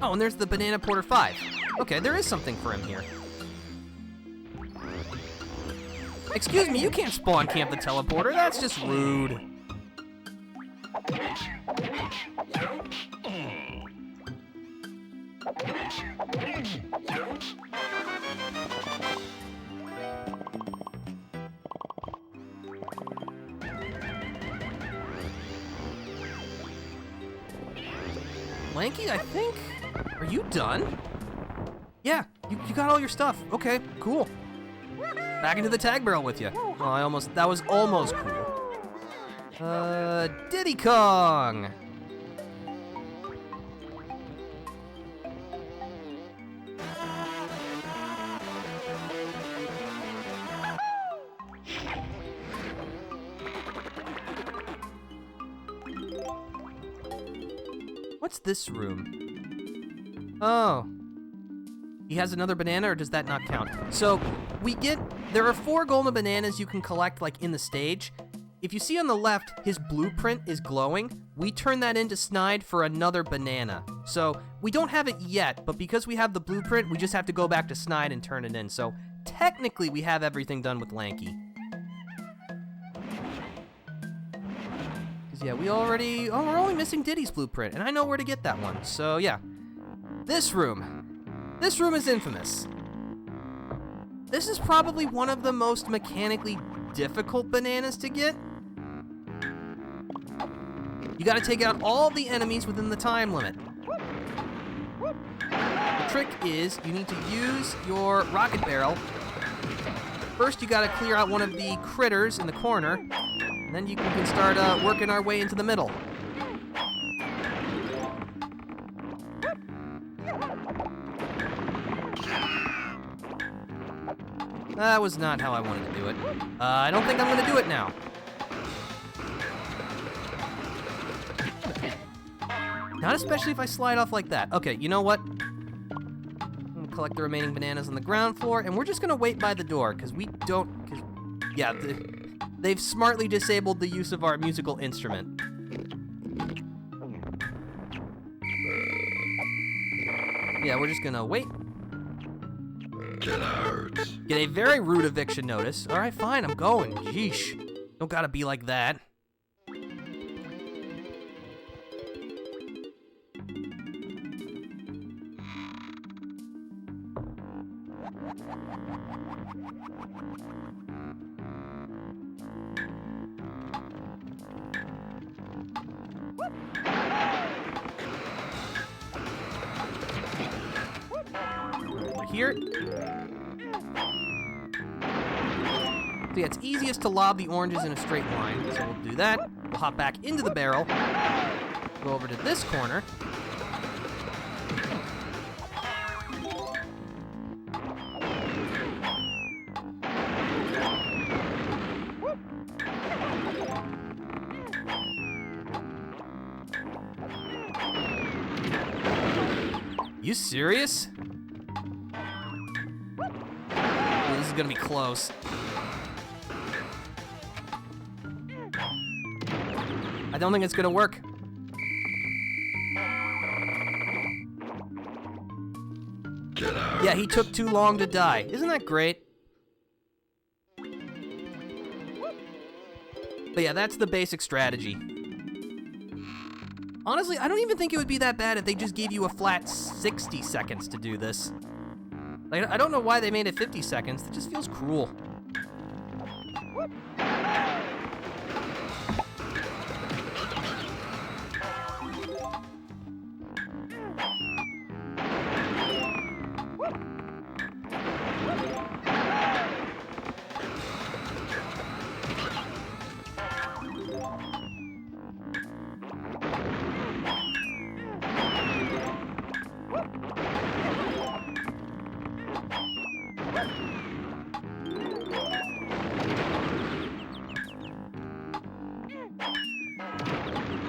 Oh, and there's the Banana Porter 5. Okay, there is something for him here. Excuse me, you can't spawn camp the teleporter. That's just rude. Lanky, I think? Are you done? Yeah, you got all your stuff. Okay, cool. Back into the tag barrel with you. Oh, that was almost cool. Diddy Kong! What's this room? Oh. He has another banana, or does that not count? So, there are 4 golden bananas you can collect, like, in the stage. If you see on the left, his blueprint is glowing. We turn that into Snide for another banana. So, we don't have it yet, but because we have the blueprint, we just have to go back to Snide and turn it in. So, technically, we have everything done with Lanky. Yeah, we're only missing Diddy's blueprint, and I know where to get that one. So, yeah. This room is infamous. This is probably one of the most mechanically difficult bananas to get. You gotta take out all the enemies within the time limit. The trick is, you need to use your rocket barrel. First, you gotta clear out one of the critters in the corner, and then we can start working our way into the middle. That was not how I wanted to do it. I don't think I'm gonna do it now. Not especially if I slide off like that. Okay, you know what? I'm gonna collect the remaining bananas on the ground floor, and we're just gonna wait by the door, because they've smartly disabled the use of our musical instrument. Yeah, we're just gonna wait. Get out. Get a very rude eviction notice. All right, fine, I'm going. Yeesh. Don't gotta be like that. Here. So yeah, it's easiest to lob the oranges in a straight line, so we'll do that. We'll hop back into the barrel, go over to this corner. You serious? Oh, this is gonna be close. I don't think it's gonna work. Get out. Yeah, he took too long to die. Isn't that great? But yeah, that's the basic strategy. Honestly, I don't even think it would be that bad if they just gave you a flat 60 seconds to do this. Like, I don't know why they made it 50 seconds. It just feels cruel.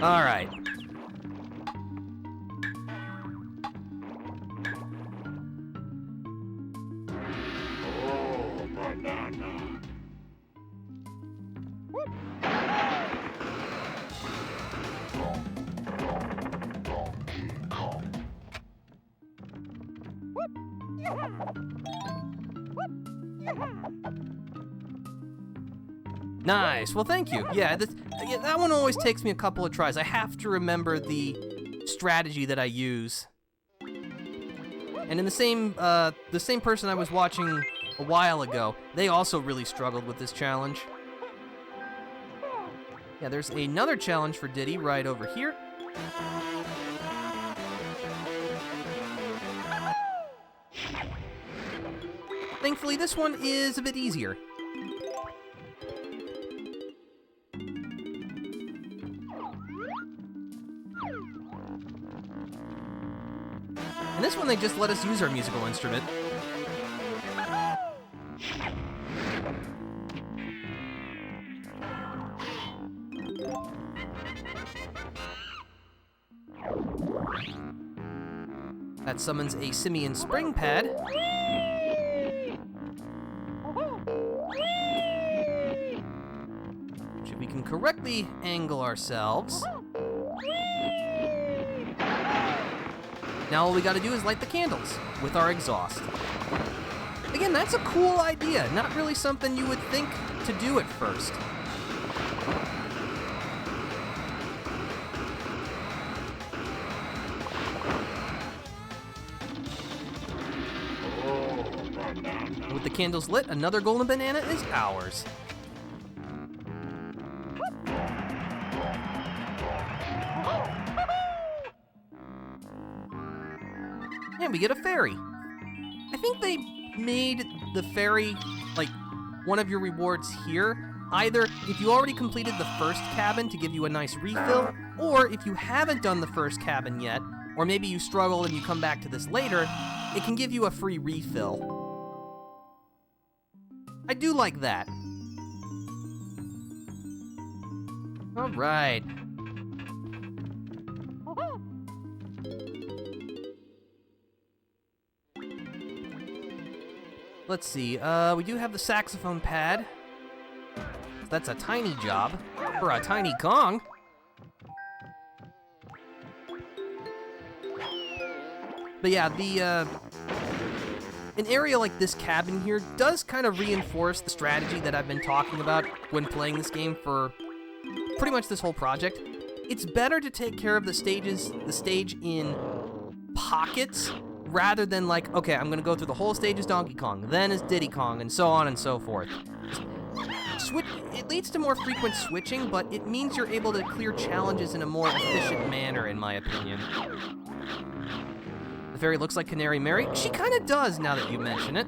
All right. Oh, banana. Nice. Well, thank you. Yeah, that one always takes me a couple of tries. I have to remember the strategy that I use. And in the same person I was watching a while ago, they also really struggled with this challenge. Yeah, there's another challenge for Diddy right over here. Thankfully, this one is a bit easier. In this one, they just let us use our musical instrument. That summons a simian spring pad. Which we can correctly angle ourselves. Now all we gotta do is light the candles with our exhaust. Again, that's a cool idea. Not really something you would think to do at first. With the candles lit, another golden banana is ours. And we get a fairy. I think they made the fairy, like, one of your rewards here. Either if you already completed the first cabin to give you a nice refill, or if you haven't done the first cabin yet, or maybe you struggle and you come back to this later, it can give you a free refill. I do like that. All right. Let's see, we do have the saxophone pad. That's a tiny job for a tiny Kong. But yeah, an area like this cabin here does kind of reinforce the strategy that I've been talking about when playing this game for pretty much this whole project. It's better to take care of the stage in pockets, rather than like, okay, I'm gonna go through the whole stage as Donkey Kong, then as Diddy Kong, and so on and so forth. It leads to more frequent switching, but it means you're able to clear challenges in a more efficient manner, in my opinion. The fairy looks like Canary Mary. She kind of does, now that you mention it.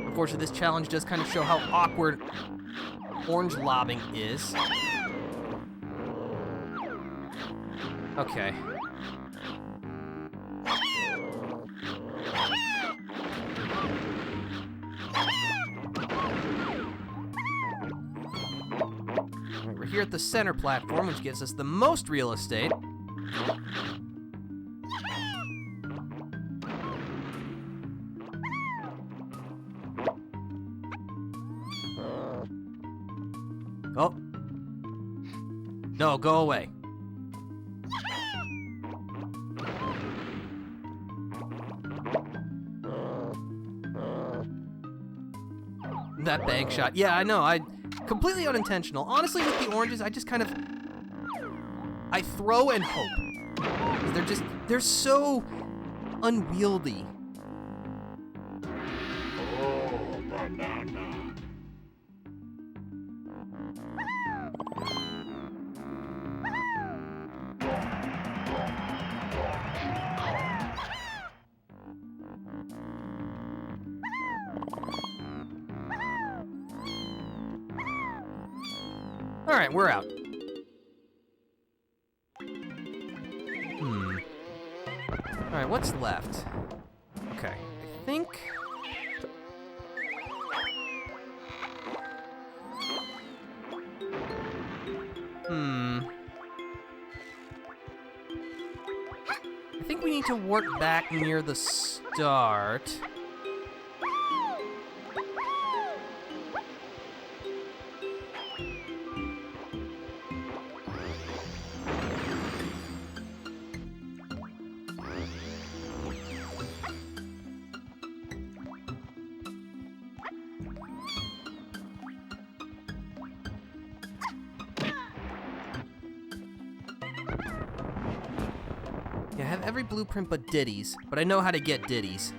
Unfortunately, this challenge does kind of show how awkward orange lobbing is. Okay. We're here at the center platform, which gives us the most real estate. Oh. No, go away. That bank shot. Yeah, I know. Completely unintentional. Honestly, with the oranges, I just kind of... I throw and hope. They're so unwieldy. Oh, banana. All right, we're out. All right, what's left? Okay, I think... I think we need to work back near the start. Yeah, I have every blueprint but Diddy's, but I know how to get Diddy's.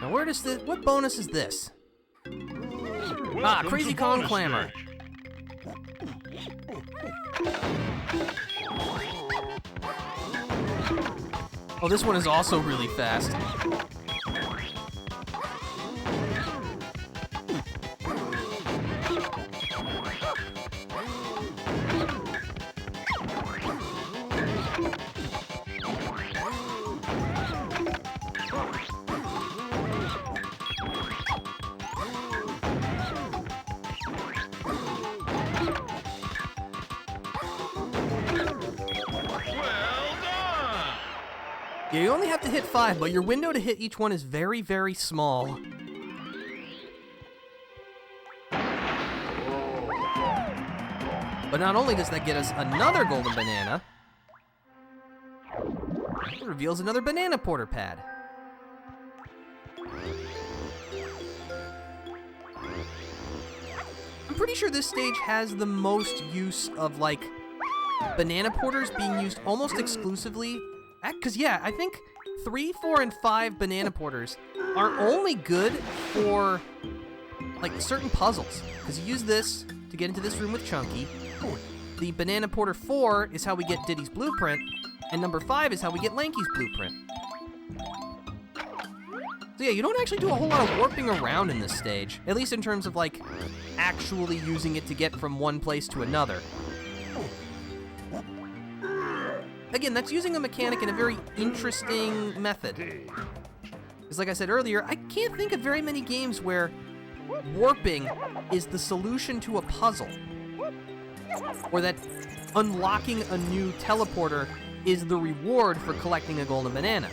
Now where does this, what bonus is this? Ah, Crazy Kong Clamor. Oh, this one is also really fast. Yeah, you only have to hit 5, but your window to hit each one is very, very small. But not only does that get us another golden banana, it reveals another banana porter pad. I'm pretty sure this stage has the most use of, like, banana porters being used almost exclusively. Because, yeah, I think 3, 4, and 5 banana porters are only good for, like, certain puzzles. Because you use this to get into this room with Chunky. The banana porter 4 is how we get Diddy's blueprint. And number 5 is how we get Lanky's blueprint. So, yeah, you don't actually do a whole lot of warping around in this stage. At least in terms of, like, actually using it to get from one place to another. Again, that's using a mechanic in a very interesting method. Because like I said earlier, I can't think of very many games where warping is the solution to a puzzle. Or that unlocking a new teleporter is the reward for collecting a golden banana.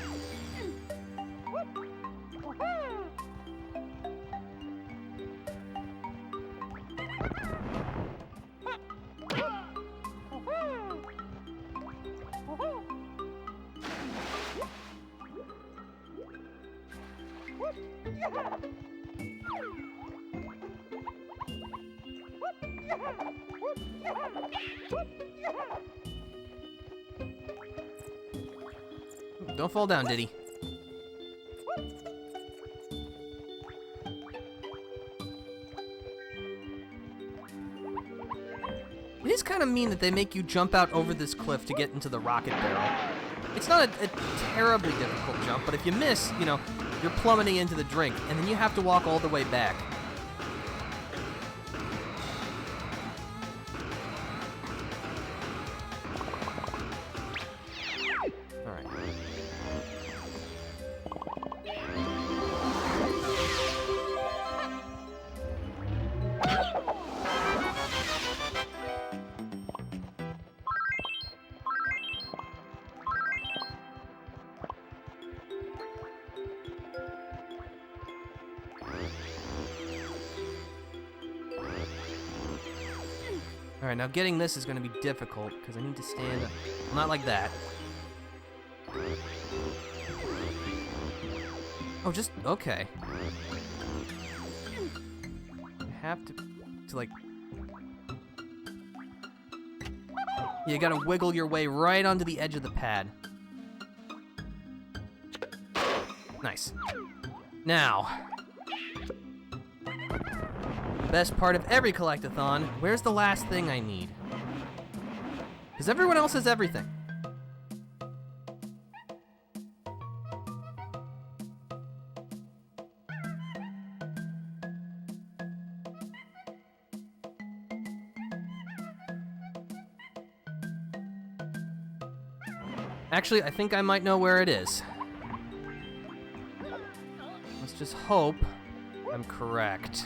Don't fall down, Diddy. It is kind of mean that they make you jump out over this cliff to get into the rocket barrel. It's not a terribly difficult jump, but if you miss, you know, you're plummeting into the drink, and then you have to walk all the way back. Alright, now getting this is going to be difficult, because I need to stand up. Well, not like that. Oh, just... okay. You have to like... You gotta wiggle your way right onto the edge of the pad. Nice. Now... best part of every collectathon, where's the last thing I need? Because everyone else has everything. Actually, I think I might know where it is. Let's just hope I'm correct.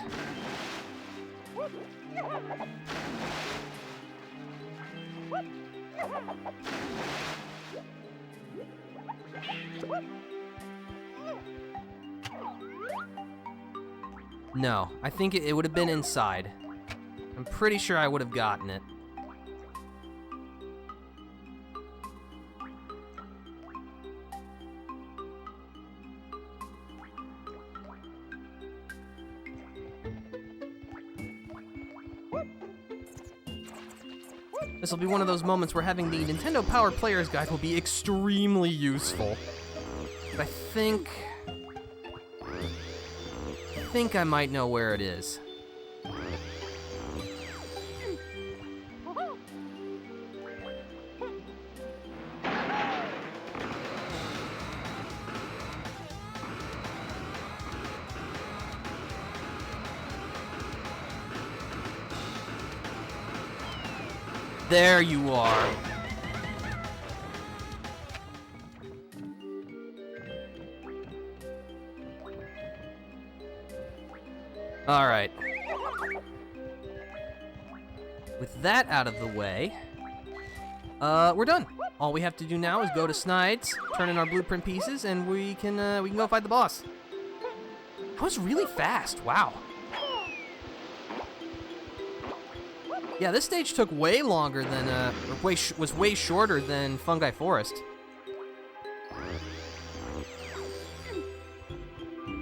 No, I think it would have been inside. I'm pretty sure I would have gotten it. This will be one of those moments where having the Nintendo Power Player's Guide will be extremely useful. But I think... think I might know where it is. There you are. All right. With that out of the way, we're done. All we have to do now is go to Snides, turn in our blueprint pieces, and we can go fight the boss. That was really fast. Wow. Yeah, this stage took way longer than, was way shorter than Fungi Forest.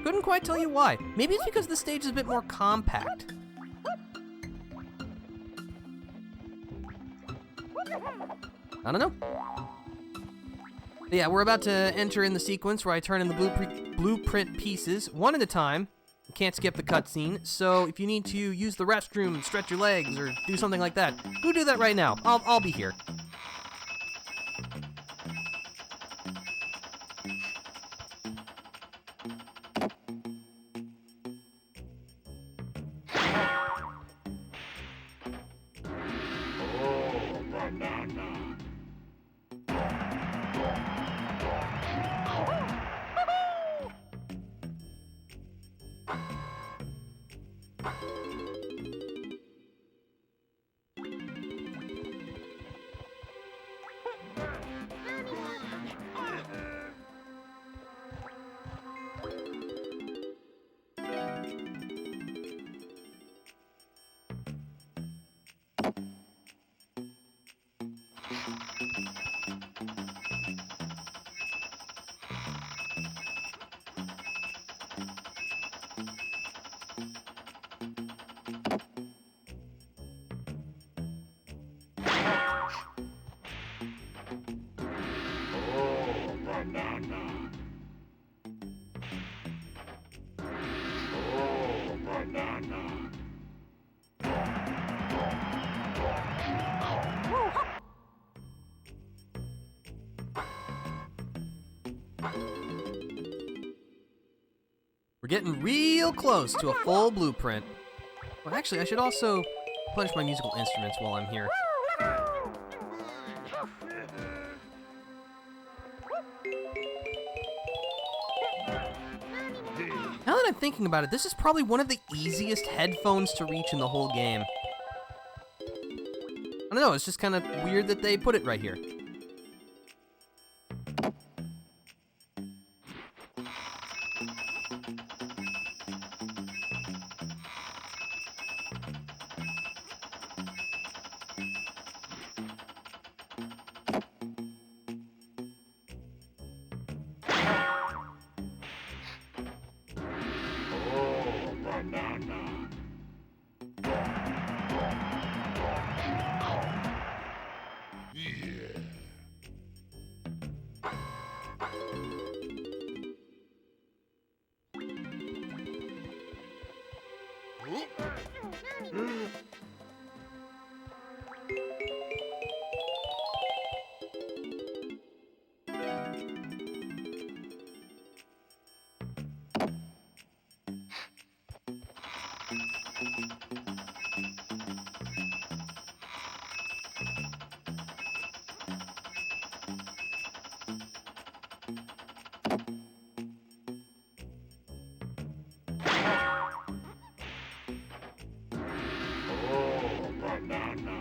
Couldn't quite tell you why. Maybe it's because the stage is a bit more compact. I don't know. But yeah, we're about to enter in the sequence where I turn in the blueprint pieces one at a time. You can't skip the cutscene, so if you need to use the restroom, stretch your legs, or do something like that, go do that right now. I'll be here. Oh, banana. Oh, banana. Oh, banana. We're getting real close to a full blueprint. Well, actually, I should also replenish my musical instruments while I'm here. Now that I'm thinking about it, this is probably one of the easiest headphones to reach in the whole game. I don't know, it's just kind of weird that they put it right here. Oh, banana. Yeah. Oh, banana.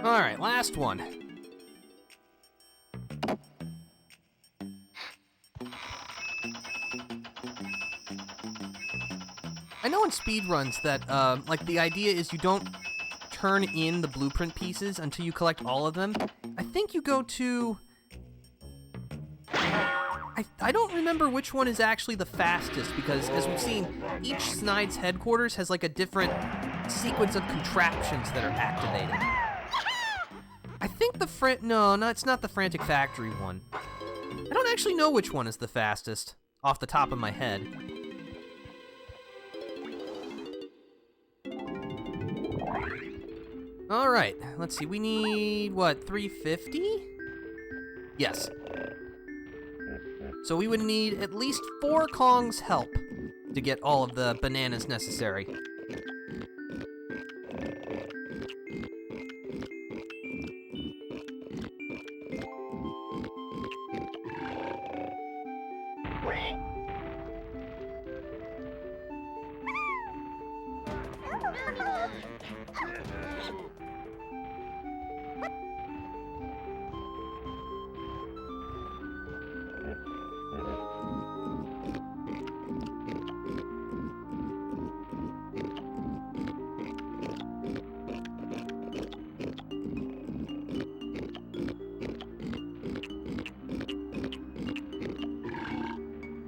Alright, last one. I know in speedruns that, like, the idea is you don't turn in the blueprint pieces until you collect all of them. I think you go to... I don't remember which one is actually the fastest, because as we've seen, each Snide's headquarters has like a different sequence of contraptions that are activated. I think the no, it's not the Frantic Factory one. I don't actually know which one is the fastest, off the top of my head. Alright, let's see, we need, what, 350? Yes. So we would need at least 4 Kong's help to get all of the bananas necessary.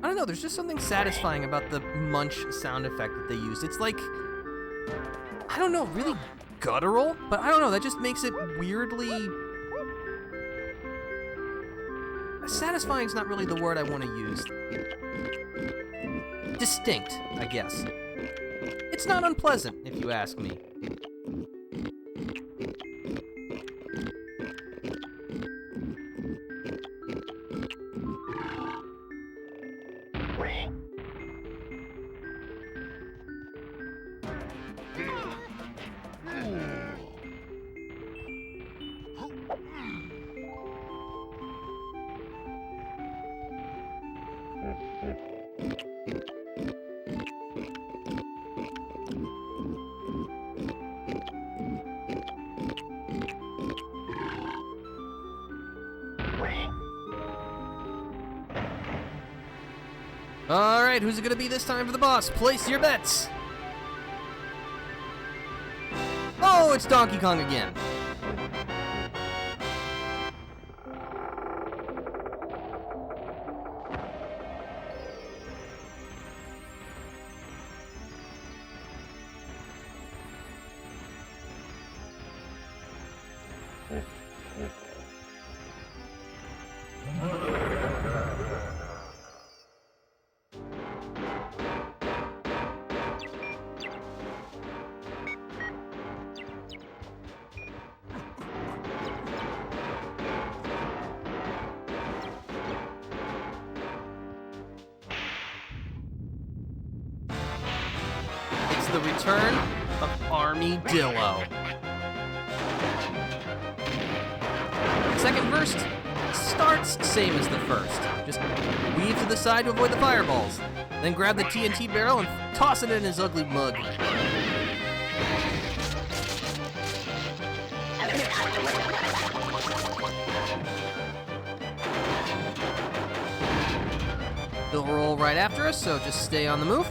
I don't know, there's just something satisfying about the munch sound effect that they used. It's like, I don't know, really guttural, but I don't know, that just makes it weirdly... Satisfying is not really the word I want to use. Distinct, I guess. It's not unpleasant, if you ask me. Alright, who's it gonna be this time for the boss? Place your bets! Oh, it's Donkey Kong again. The return of Armadillo. Second burst starts same as the first. Just weave to the side to avoid the fireballs. Then grab the TNT barrel and toss it in his ugly mug. He'll roll right after us, so just stay on the move.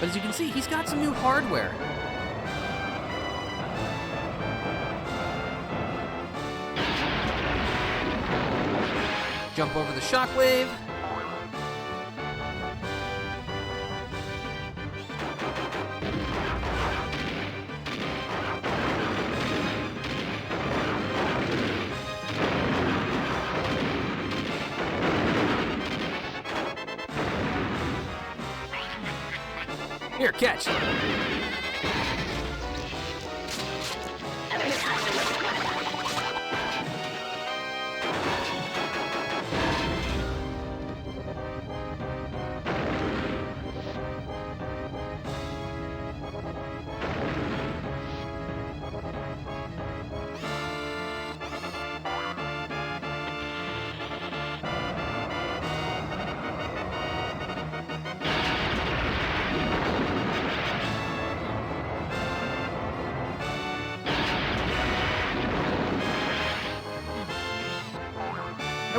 But as you can see, he's got some new hardware. Jump over the shockwave. Here, catch.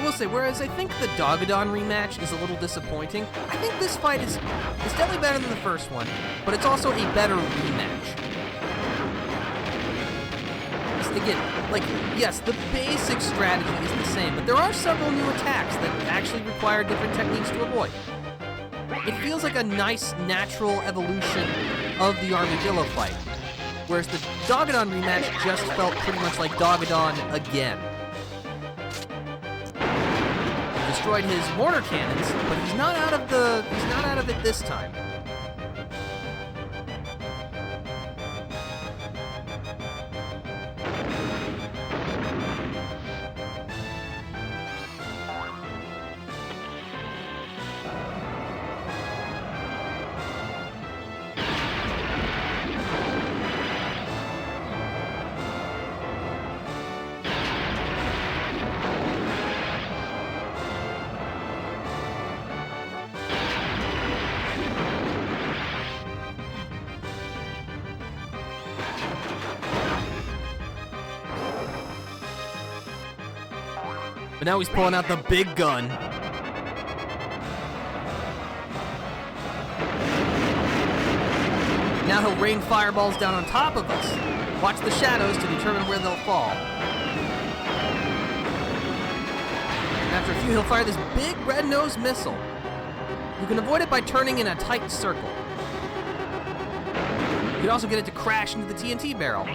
will say, whereas I think the Dogadon rematch is a little disappointing, I think this fight is definitely better than the first one, but it's also a better rematch. Again, like, yes, the basic strategy is the same, but there are several new attacks that actually require different techniques to avoid. It feels like a nice, natural evolution of the Armadillo fight, whereas the Dogadon rematch just felt pretty much like Dogadon again. He destroyed his mortar cannons, but he's not out of it this time. But now he's pulling out the big gun. Now he'll rain fireballs down on top of us. Watch the shadows to determine where they'll fall. And after a few, he'll fire this big red-nosed missile. You can avoid it by turning in a tight circle. You can also get it to crash into the TNT barrel.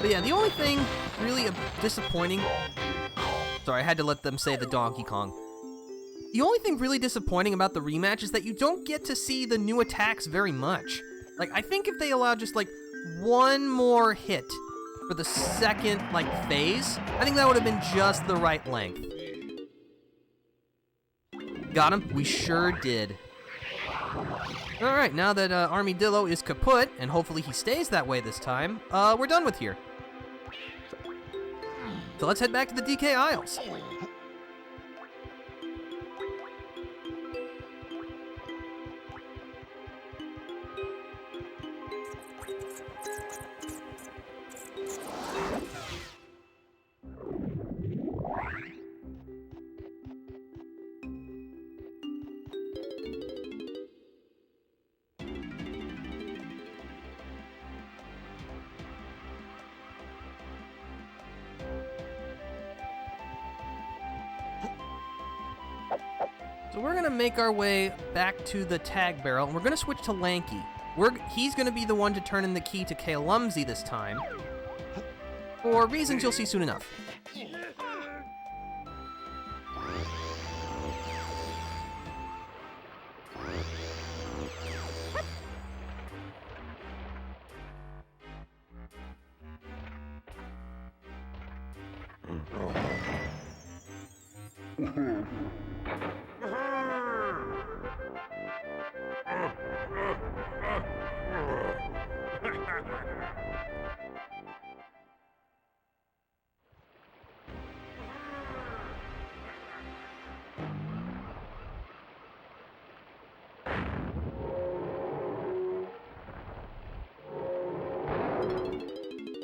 But yeah, the only thing really disappointing... Sorry, I had to let them say the Donkey Kong. The only thing really disappointing about the rematch is that you don't get to see the new attacks very much. Like, I think if they allowed just, like, one more hit for the second, like, phase, I think that would have been just the right length. Got him? We sure did. Alright, now that Armadillo is kaput, and hopefully he stays that way this time, we're done with here. So let's head back to the DK Isles. So we're gonna make our way back to the tag barrel, and we're gonna switch to Lanky. He's gonna be the one to turn in the key to Kalumsy this time, for reasons you'll see soon enough.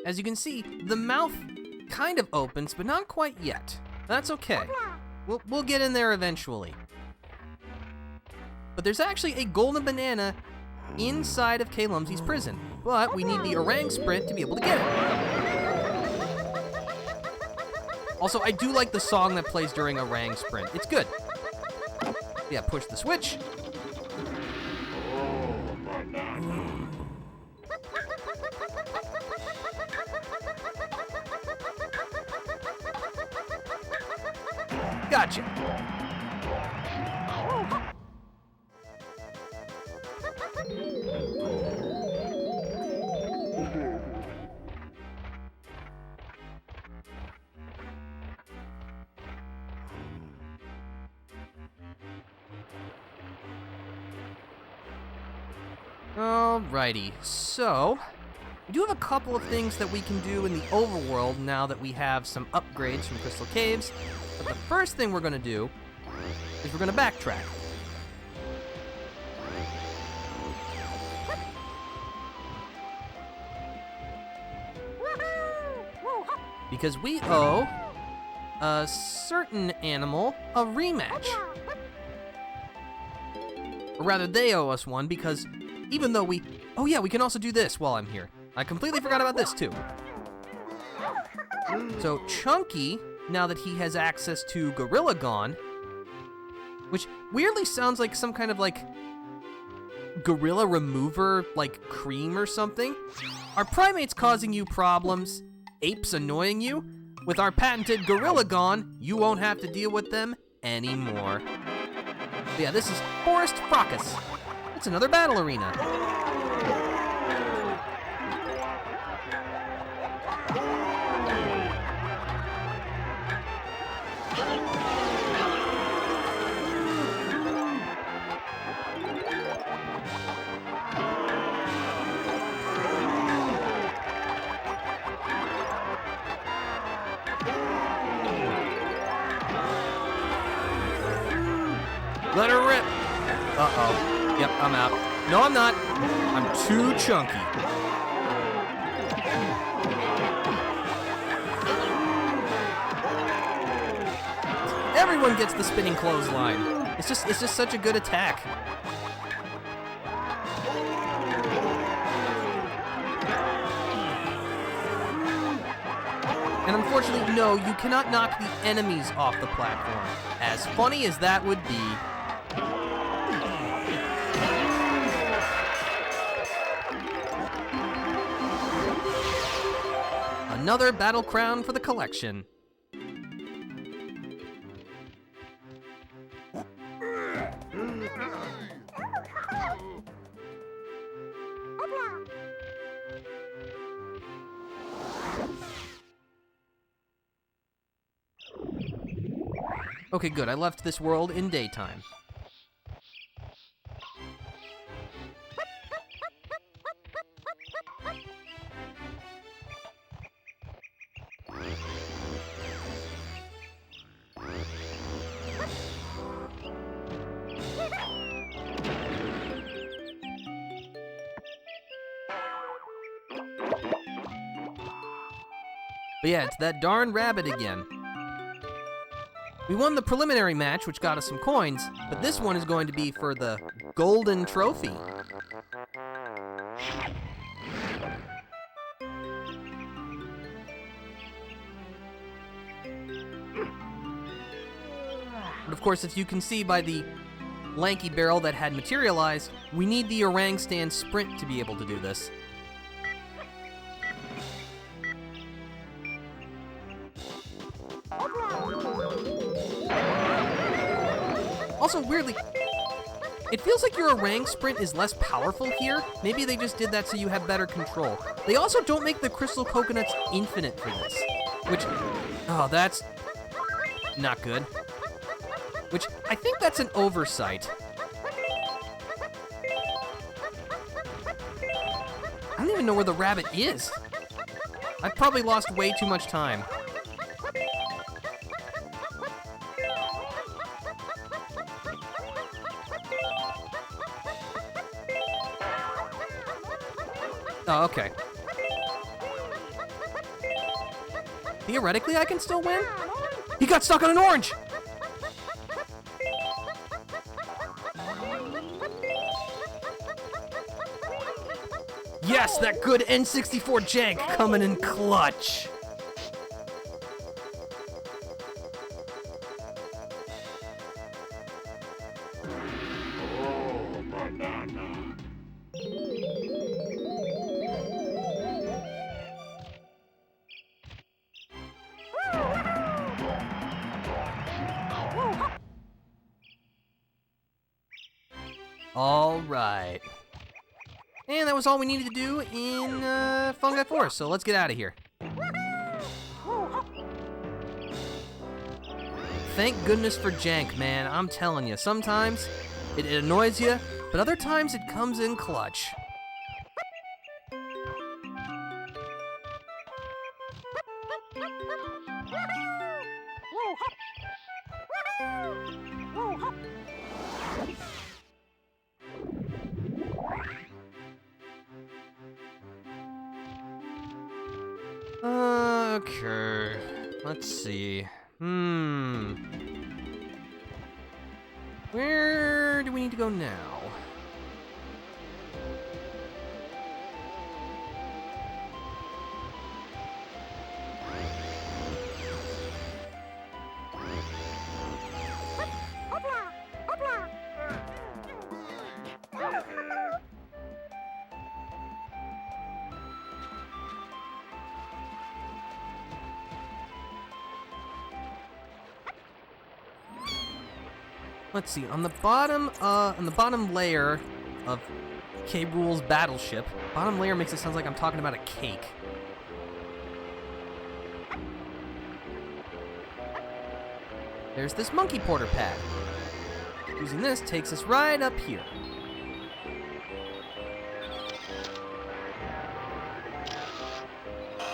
As you can see, the mouth kind of opens, but not quite yet. That's okay. We'll get in there eventually. But there's actually a golden banana inside of Kalumsy's prison, but we need the orang sprint to be able to get it. Also, I do like the song that plays during orang sprint. It's good. Yeah, push the switch. Gotcha. Alrighty, so We do have a couple of things that we can do in the overworld now that we have some upgrades from Crystal Caves. But the first thing we're going to do is we're going to backtrack. Because we owe a certain animal a rematch. Or rather, they owe us one because even though we... Oh yeah, we can also do this while I'm here. I completely forgot about this too. So Chunky, now that he has access to Gorilla Gone, which weirdly sounds like some kind of like gorilla remover, like cream or something. Are primates causing you problems? Apes annoying you? With our patented Gorilla Gone, you won't have to deal with them anymore. But yeah, this is Forest Fracas. It's another battle arena. Let her rip. Uh-oh. Yep, I'm out. No, I'm not. I'm too chunky. Everyone gets the spinning clothesline. It's just such a good attack. And unfortunately, no, you cannot knock the enemies off the platform. As funny as that would be. Another battle crown for the collection. Okay, good. I left this world in daytime. But yeah, it's that darn rabbit again. We won the preliminary match, which got us some coins, but this one is going to be for the golden trophy. But of course, if you can see by the lanky barrel that had materialized, we need the orang stand sprint to be able to do this. Also, weirdly, it feels like your orang sprint is less powerful here. Maybe they just did that so you have better control. They also don't make the crystal coconuts infinite for this, which, oh, that's not good. Which, I think that's an oversight. I don't even know where the rabbit is. I've probably lost way too much time. Oh, okay. Theoretically, I can still win? He got stuck on an orange! Yes, that good N64 jank coming in clutch! Oh, banana. All right. And that was all we needed to do in Fungi Forest, so let's get out of here. Thank goodness for jank, man. I'm telling you, sometimes it annoys you, but other times it comes in clutch. Okay, let's see. Where do we need to go now? Let's see, on the bottom layer of Rool's battleship, bottom layer makes it sound like I'm talking about a cake. There's this monkey porter pad. Using this takes us right up here.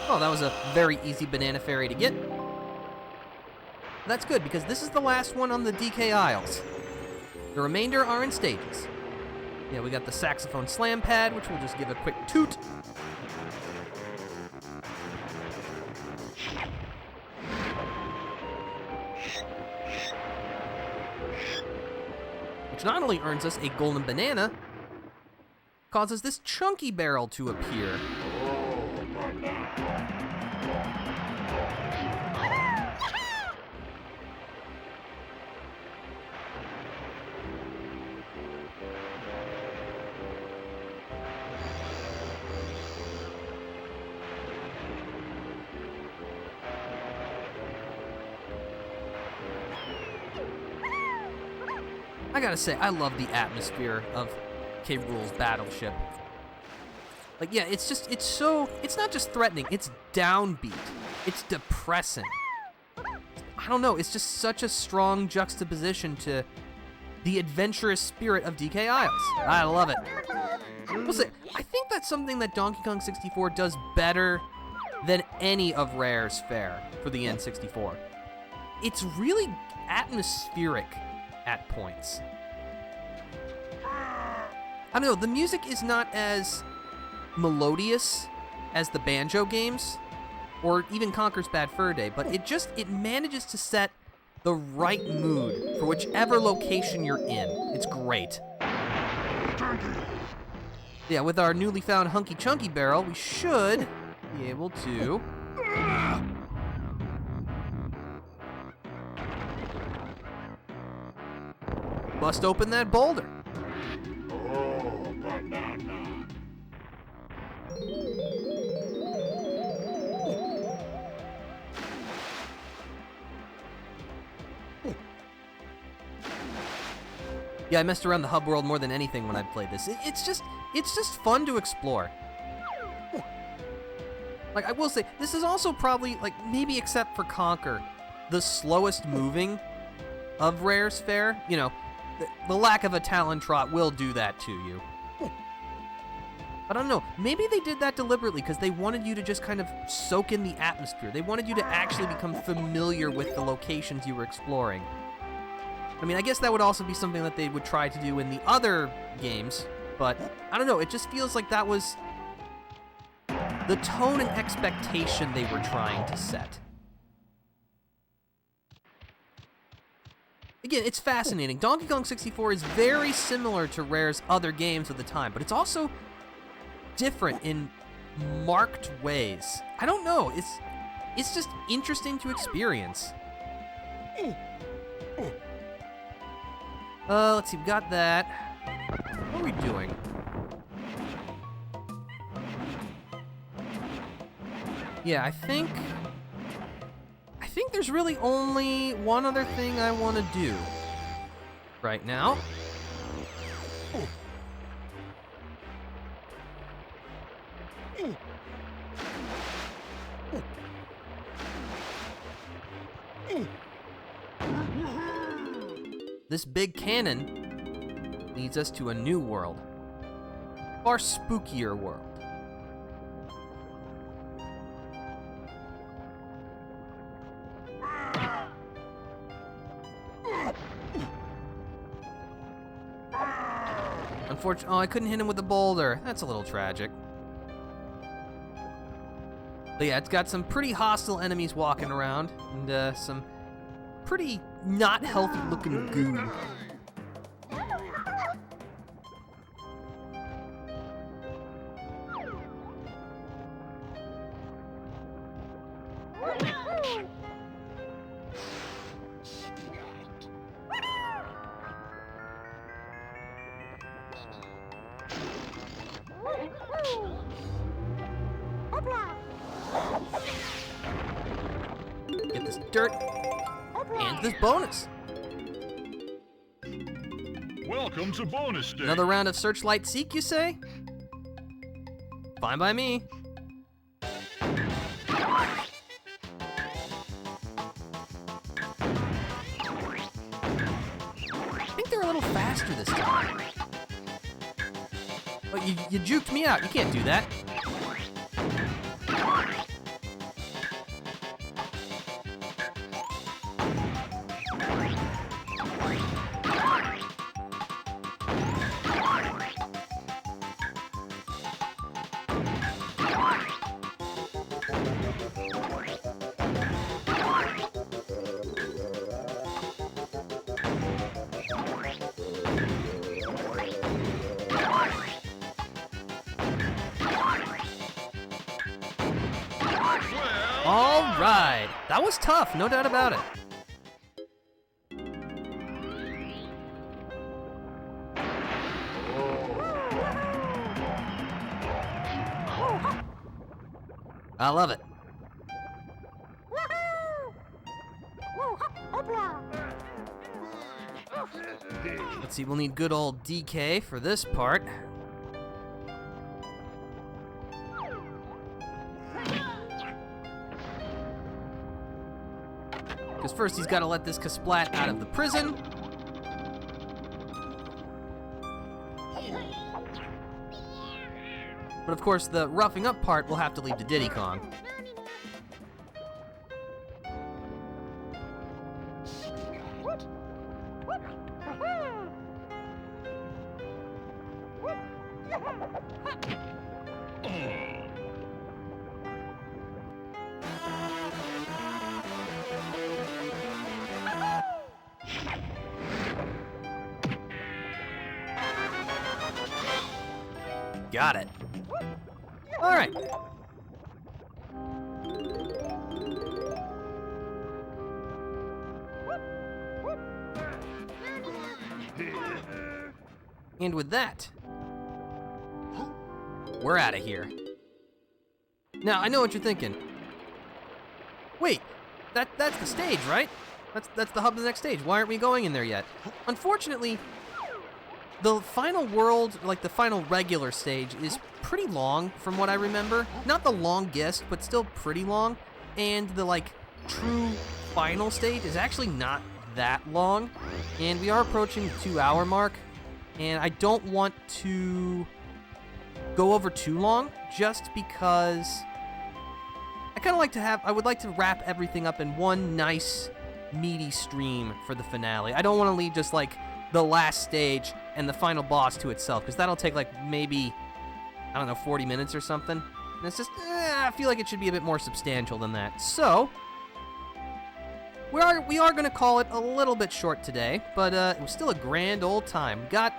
Oh, that was a very easy banana ferry to get. That's good, because this is the last one on the DK Isles. The remainder are in stages. Yeah, we got the saxophone slam pad, which we'll just give a quick toot. Which not only earns us a golden banana, causes this chunky barrel to appear. I gotta say, I love the atmosphere of Rool's battleship. Like, yeah, it's not just threatening, it's downbeat. It's depressing. I don't know, it's just such a strong juxtaposition to the adventurous spirit of DK Isles. I love it. We'll say, I think that's something that Donkey Kong 64 does better than any of Rare's fare for the N64. It's really atmospheric at points. I don't know, the music is not as melodious as the banjo games, or even Conker's Bad Fur Day, but it manages to set the right mood for whichever location you're in. It's great. Yeah, with our newly found Hunky Chunky barrel, we should be able to bust open that boulder. Oh, banana. Yeah, I messed around the hub world more than anything when I played this. It's just fun to explore. Like, I will say, this is also probably, like, maybe except for Conker, the slowest moving of Rare's fare. You know, the lack of a Talon Trot will do that to you. I don't know, maybe they did that deliberately because they wanted you to just kind of soak in the atmosphere. They wanted you to actually become familiar with the locations you were exploring. I mean, I guess that would also be something that they would try to do in the other games, but I don't know, it just feels like that was the tone and expectation they were trying to set. Again, it's fascinating. Donkey Kong 64 is very similar to Rare's other games of the time, but it's also different in marked ways. I don't know, it's just interesting to experience. Let's see, we got that. What are we doing? Yeah, I think there's really only one other thing I want to do right now. This big cannon leads us to a new world. Far spookier world. Unfortunately, oh, I couldn't hit him with the boulder. That's a little tragic. But yeah, it's got some pretty hostile enemies walking around, and some pretty not healthy looking goo. Get this dirt and this bonus. Welcome to bonus day. Another round of Searchlight Seek, you say? Fine by me. I think they're a little faster this time. Oh, you juked me out. You can't do that. All right, that was tough, no doubt about it. I love it. Let's see, we'll need good old DK for this part. Because first he's got to let this Kasplat out of the prison. But of course, the roughing up part will have to leave to Diddy Kong. Got it. All right. And with that, we're out of here. Now, I know what you're thinking. Wait, that's the stage, right? That's the hub of the next stage. Why aren't we going in there yet? Unfortunately, the final world, like the final regular stage, is pretty long from what I remember. Not the longest, but still pretty long. And the like true final stage is actually not that long. And we are approaching the 2-hour mark. And I don't want to go over too long just because I would like to wrap everything up in one nice meaty stream for the finale. I don't want to leave just like the last stage and the final boss to itself, because that'll take like maybe, I don't know, 40 minutes or something. And it's just, I feel like it should be a bit more substantial than that. So, we are going to call it a little bit short today, but it was still a grand old time. Got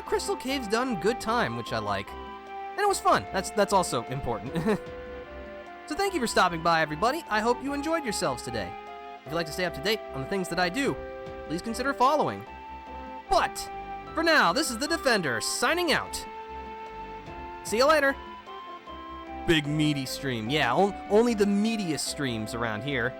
Crystal Caves done in good time, which I like. And it was fun. That's also important. So thank you for stopping by, everybody. I hope you enjoyed yourselves today. If you'd like to stay up to date on the things that I do, please consider following. But for now, this is the Defender signing out. See you later. Big meaty stream. Yeah, only the meatiest streams around here.